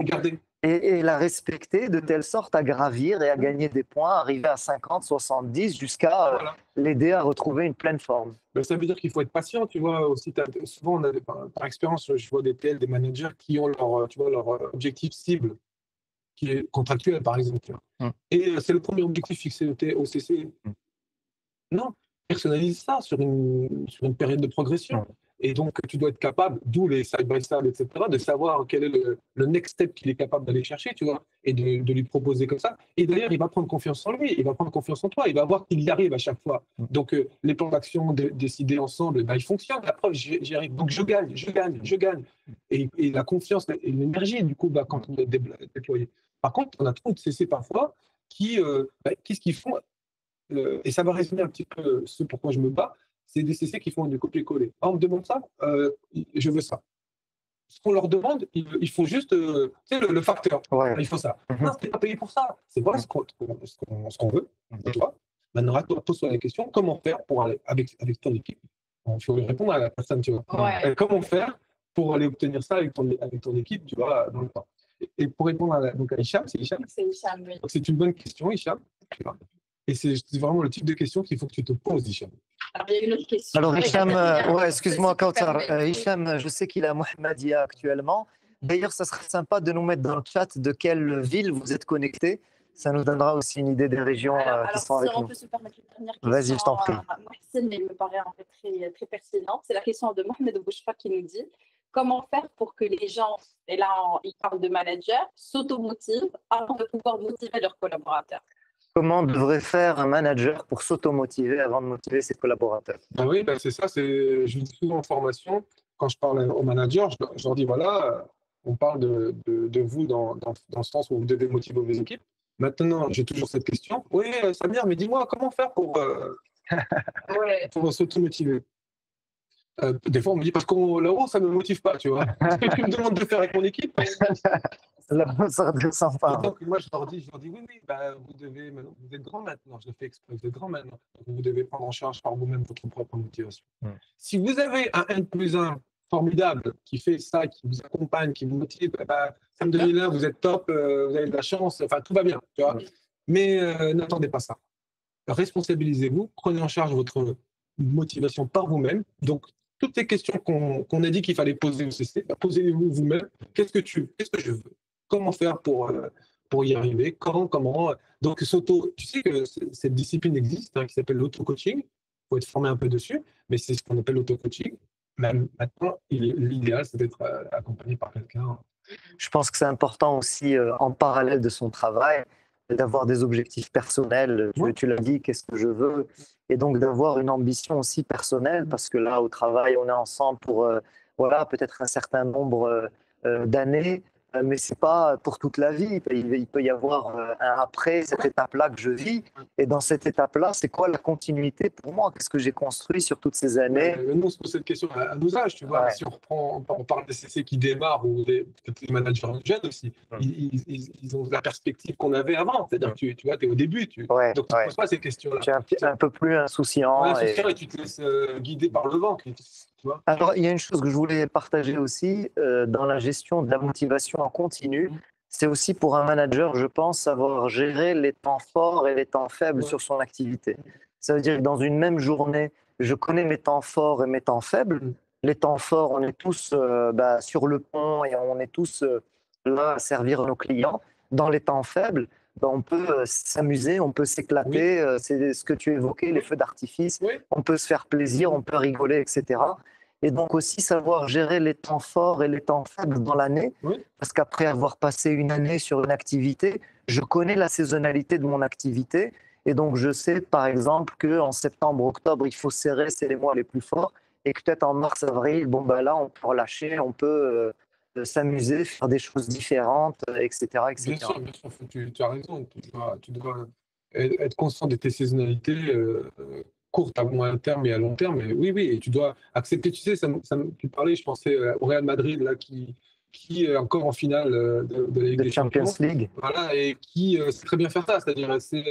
et la respecter de telle sorte à gravir et à gagner des points, arriver à 50, 70, jusqu'à l'aider à retrouver une pleine forme? Ben, ça veut dire qu'il faut être patient, tu vois. Aussi, souvent, par expérience, je vois des TL, des managers qui ont leur objectif cible. qui est contractuelle, par exemple. Et c'est le premier objectif fixé au CC. Non, personnalise ça sur une période de progression. Et donc, tu dois être capable, d'où les side-by-side, etc., de savoir quel est le next step qu'il est capable d'aller chercher, tu vois, et de lui proposer comme ça. Et d'ailleurs, il va prendre confiance en lui, il va prendre confiance en toi, il va voir qu'il y arrive à chaque fois. Donc, les plans d'action décidés ensemble, ils fonctionnent. La preuve, j'y arrive. Donc, je gagne. Et la confiance et l'énergie, du coup, quand on est déployé. Par contre, on a trop de CC parfois qu'est-ce qu'ils font et ça va résumer un petit peu ce pourquoi je me bats, c'est des CC qui font du copier-coller. Ah, on me demande ça, je veux ça. Ce qu'on leur demande, il faut juste le facteur. Il faut ça. Non, tu n'es pas payé pour ça. C'est pas ce qu'on veut. Et toi, maintenant, à toi, pose-toi la question, comment faire pour aller avec ton équipe? Il faut répondre à la personne, tu vois. Comment faire pour aller obtenir ça avec ton équipe, tu vois, dans le temps. Et pour répondre à Hicham, c'est Hicham? C'est Hicham, oui. Donc, c'est une bonne question, Hicham. Et c'est vraiment le type de question qu'il faut que tu te poses, Hicham. Alors, il y a une autre question. Alors, Hicham, excuse-moi, Kautar. Hicham, je sais qu'il est à Mohammedia actuellement. D'ailleurs, ça serait sympa de nous mettre dans le chat de quelle ville vous êtes connecté. Ça nous donnera aussi une idée des régions qui sont avec nous. Alors, si on peut se permettre une dernière question. Vas-y, je t'en prie. Mais il me paraît en fait très, très pertinente. C'est la question de Mohamed Bouchfa qui nous dit comment faire pour que les gens, et là, il parle de managers, s'automotivent avant de pouvoir motiver leurs collaborateurs. Comment devrait faire un manager pour s'automotiver avant de motiver ses collaborateurs? Oui, c'est ça. Je dis souvent en formation, quand je parle aux managers, je leur dis voilà, on parle de vous dans le sens où vous devez motiver vos équipes. Maintenant, j'ai toujours cette question. Oui, Samir, mais dis-moi, comment faire pour s'automotiver? Des fois, on me dit parce que là-haut, ça ne me motive pas, tu vois. Ce que tu me demandes de faire avec mon équipe. Ça redescend pas. Donc, moi, je leur dis oui, vous êtes grand maintenant, je le fais exprès, vous êtes grand maintenant. Donc, vous devez prendre en charge par vous-même votre propre motivation. Si vous avez un N+1 formidable qui fait ça, qui vous accompagne, qui vous motive, samedi 2001, vous êtes top, vous avez de la chance, enfin, tout va bien, tu vois. Mais n'attendez pas ça. Responsabilisez-vous, prenez en charge votre motivation par vous-même. Donc, toutes les questions qu'on a dit qu'il fallait poser au CC, posez-vous vous-même. Qu'est-ce que je veux? Comment faire pour y arriver? Comment? Donc, tu sais que cette discipline existe, qui s'appelle l'auto-coaching. Il faut être formé un peu dessus, mais c'est ce qu'on appelle l'auto-coaching. Même maintenant, l'idéal, c'est d'être accompagné par quelqu'un. Je pense que c'est important aussi, en parallèle de son travail, d'avoir des objectifs personnels. Tu l'as dit, qu'est-ce que je veux? Et donc d'avoir une ambition aussi personnelle, parce que là, au travail, on est ensemble pour peut-être un certain nombre d'années, mais ce n'est pas pour toute la vie. Il peut y avoir un après cette étape-là que je vis. Et dans cette étape-là, c'est quoi la continuité pour moi? Qu'est-ce que j'ai construit sur toutes ces années? Nous, on se pose cette question à nos âges, tu vois. Si on parle des CC qui démarrent ou des managers jeunes aussi, ils ont la perspective qu'on avait avant. C'est-à-dire que tu vois, tu es au début. Donc, tu ne poses pas ces questions-là. Tu es un peu plus insouciant. Et tu te laisses guider par le vent. Alors, il y a une chose que je voulais partager aussi dans la gestion de la motivation en continu. C'est aussi pour un manager, je pense, savoir gérer les temps forts et les temps faibles sur son activité. Ça veut dire que dans une même journée, je connais mes temps forts et mes temps faibles. Les temps forts, on est tous sur le pont et on est tous là à servir nos clients. Dans les temps faibles, on peut s'amuser, on peut s'éclater. C'est ce que tu évoquais, les feux d'artifice. On peut se faire plaisir, on peut rigoler, etc. Et donc aussi savoir gérer les temps forts et les temps faibles dans l'année, parce qu'après avoir passé une année sur une activité, je connais la saisonnalité de mon activité, et donc je sais par exemple qu'en septembre, octobre, il faut serrer, c'est les mois les plus forts, et que peut-être en mars, avril, là on peut relâcher, on peut s'amuser, faire des choses différentes, etc. Bien sûr, tu as raison, tu dois être conscient de tes saisonnalités, courte, à moyen terme et à long terme. Et oui, et tu dois accepter. Tu sais, tu parlais, je pensais au Real Madrid, là, qui est encore en finale de la Ligue des Champions League. Voilà, et qui sait très bien faire ça. C'est-à-dire, c'est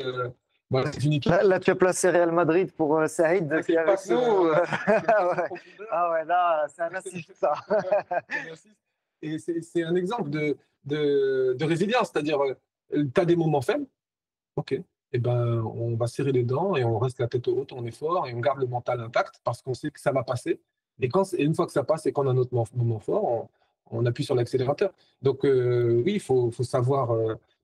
une équipe. Là, tu as placé Real Madrid pour Saïd, qui est avec nous. Là, c'est un assist, ça. Et c'est un exemple de résilience. C'est-à-dire, tu as des moments faibles. OK. On va serrer les dents et on reste la tête haute, on est fort et on garde le mental intact parce qu'on sait que ça va passer. Et une fois que ça passe et qu'on a notre moment fort, on appuie sur l'accélérateur. Donc, oui, il faut savoir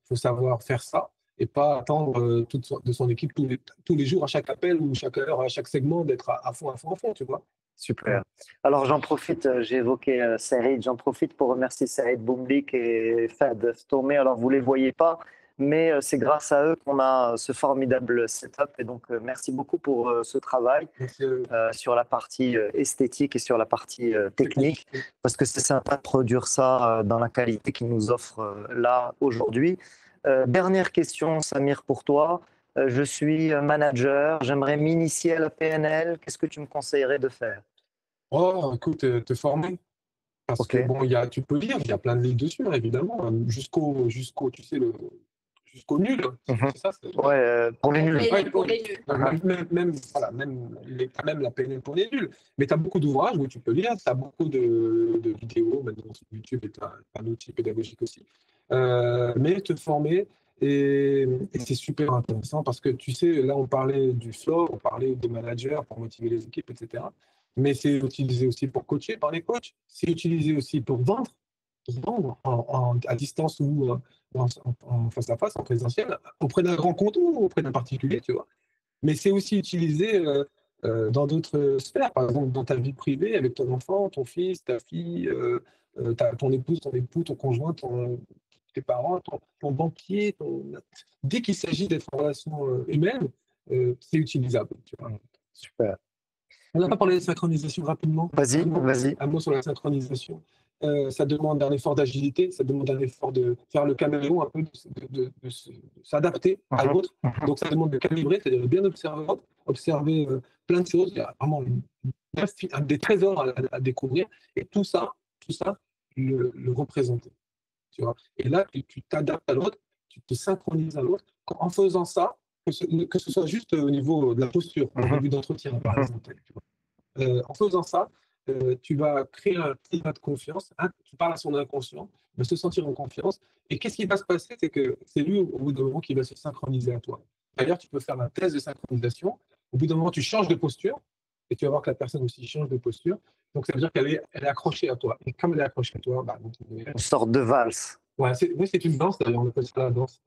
faut savoir faire ça et pas attendre de son équipe tous les jours, à chaque appel ou chaque heure, à chaque segment, d'être à fond, tu vois. Super. Alors j'en profite, j'ai évoqué Saïd, j'en profite pour remercier Saïd Boumlik et Fad Stormé. Alors vous ne les voyez pas, mais c'est grâce à eux qu'on a ce formidable setup. Et donc merci beaucoup pour ce travail sur la partie esthétique et sur la partie technique, parce que c'est sympa de produire ça dans la qualité qu'ils nous offrent là aujourd'hui. Dernière question, Samir, pour toi. Je suis manager, j'aimerais m'initier à la PNL. Qu'est-ce que tu me conseillerais de faire? Oh, écoute, te former. Parce que bon, tu peux lire, il y a plein de livres dessus, évidemment, jusqu'au tu sais, jusqu'au nul. C'est ça, ouais, pour les nuls. Pour les nuls. Même la PNL pour les nuls. Mais tu as beaucoup d'ouvrages où tu peux lire, tu as beaucoup de vidéos, maintenant sur YouTube, et tu as un outil pédagogique aussi. Mais te former, et c'est super intéressant parce que tu sais, là, on parlait du flow, on parlait des managers pour motiver les équipes, etc. Mais c'est utilisé aussi pour coacher par les coachs, c'est utilisé aussi pour vendre à distance ou en face à face, en présentiel, auprès d'un grand compte ou auprès d'un particulier, tu vois. Mais c'est aussi utilisé dans d'autres sphères, par exemple dans ta vie privée, avec ton enfant, ton fils, ta fille, ton épouse, ton époux, ton conjoint, tes parents, ton banquier. Dès qu'il s'agit d'être en relation humaine, c'est utilisable. Tu vois. Super. On n'a pas parlé de synchronisation rapidement. Vas-y. Un mot sur la synchronisation. Ça demande un effort d'agilité, ça demande un effort de faire le caméléon, un peu de s'adapter à l'autre. Donc ça demande de calibrer, c'est-à-dire de bien observer plein de choses. Il y a vraiment des trésors à découvrir. Et tout ça, le représenter. Tu vois. Et là, tu t'adaptes à l'autre, tu te synchronises à l'autre. En faisant ça, que ce soit juste au niveau de la posture, au début d'entretien, par exemple. Tu vois. En faisant ça, tu vas créer un climat de confiance. Tu parles à son inconscient, il va se sentir en confiance. Et qu'est-ce qui va se passer? C'est que c'est lui, au bout d'un moment, qui va se synchroniser à toi. D'ailleurs, tu peux faire un test de synchronisation. Au bout d'un moment, tu changes de posture et tu vas voir que la personne aussi change de posture. Donc, ça veut dire qu'elle est accrochée à toi. Et comme elle est accrochée à toi, une sorte de valse. Ouais, c'est une danse, d'ailleurs, on appelle ça la danse.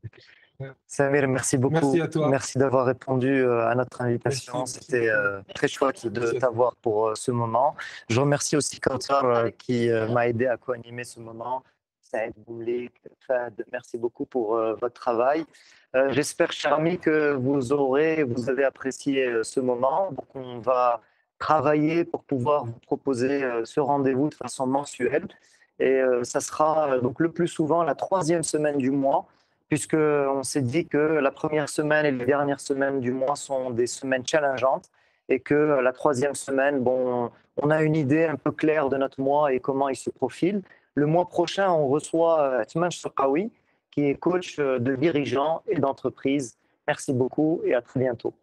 Samir, merci beaucoup. Merci à toi. Merci d'avoir répondu à notre invitation. C'était très chouette de t'avoir pour ce moment. Je remercie aussi Kautar qui m'a aidé à co-animer ce moment. Saïd Boumlik, Fad, merci beaucoup pour votre travail. J'espère, chers amis, que vous avez apprécié ce moment. Donc, on va travailler pour pouvoir vous proposer ce rendez-vous de façon mensuelle. Et ça sera donc le plus souvent la 3e semaine du mois, puisqu'on s'est dit que la première semaine et les dernières semaines du mois sont des semaines challengeantes et que la 3e semaine, bon, on a une idée un peu claire de notre mois et comment il se profile. Le mois prochain, on reçoit Atman Choukaoui, qui est coach de dirigeants et d'entreprises. Merci beaucoup et à très bientôt.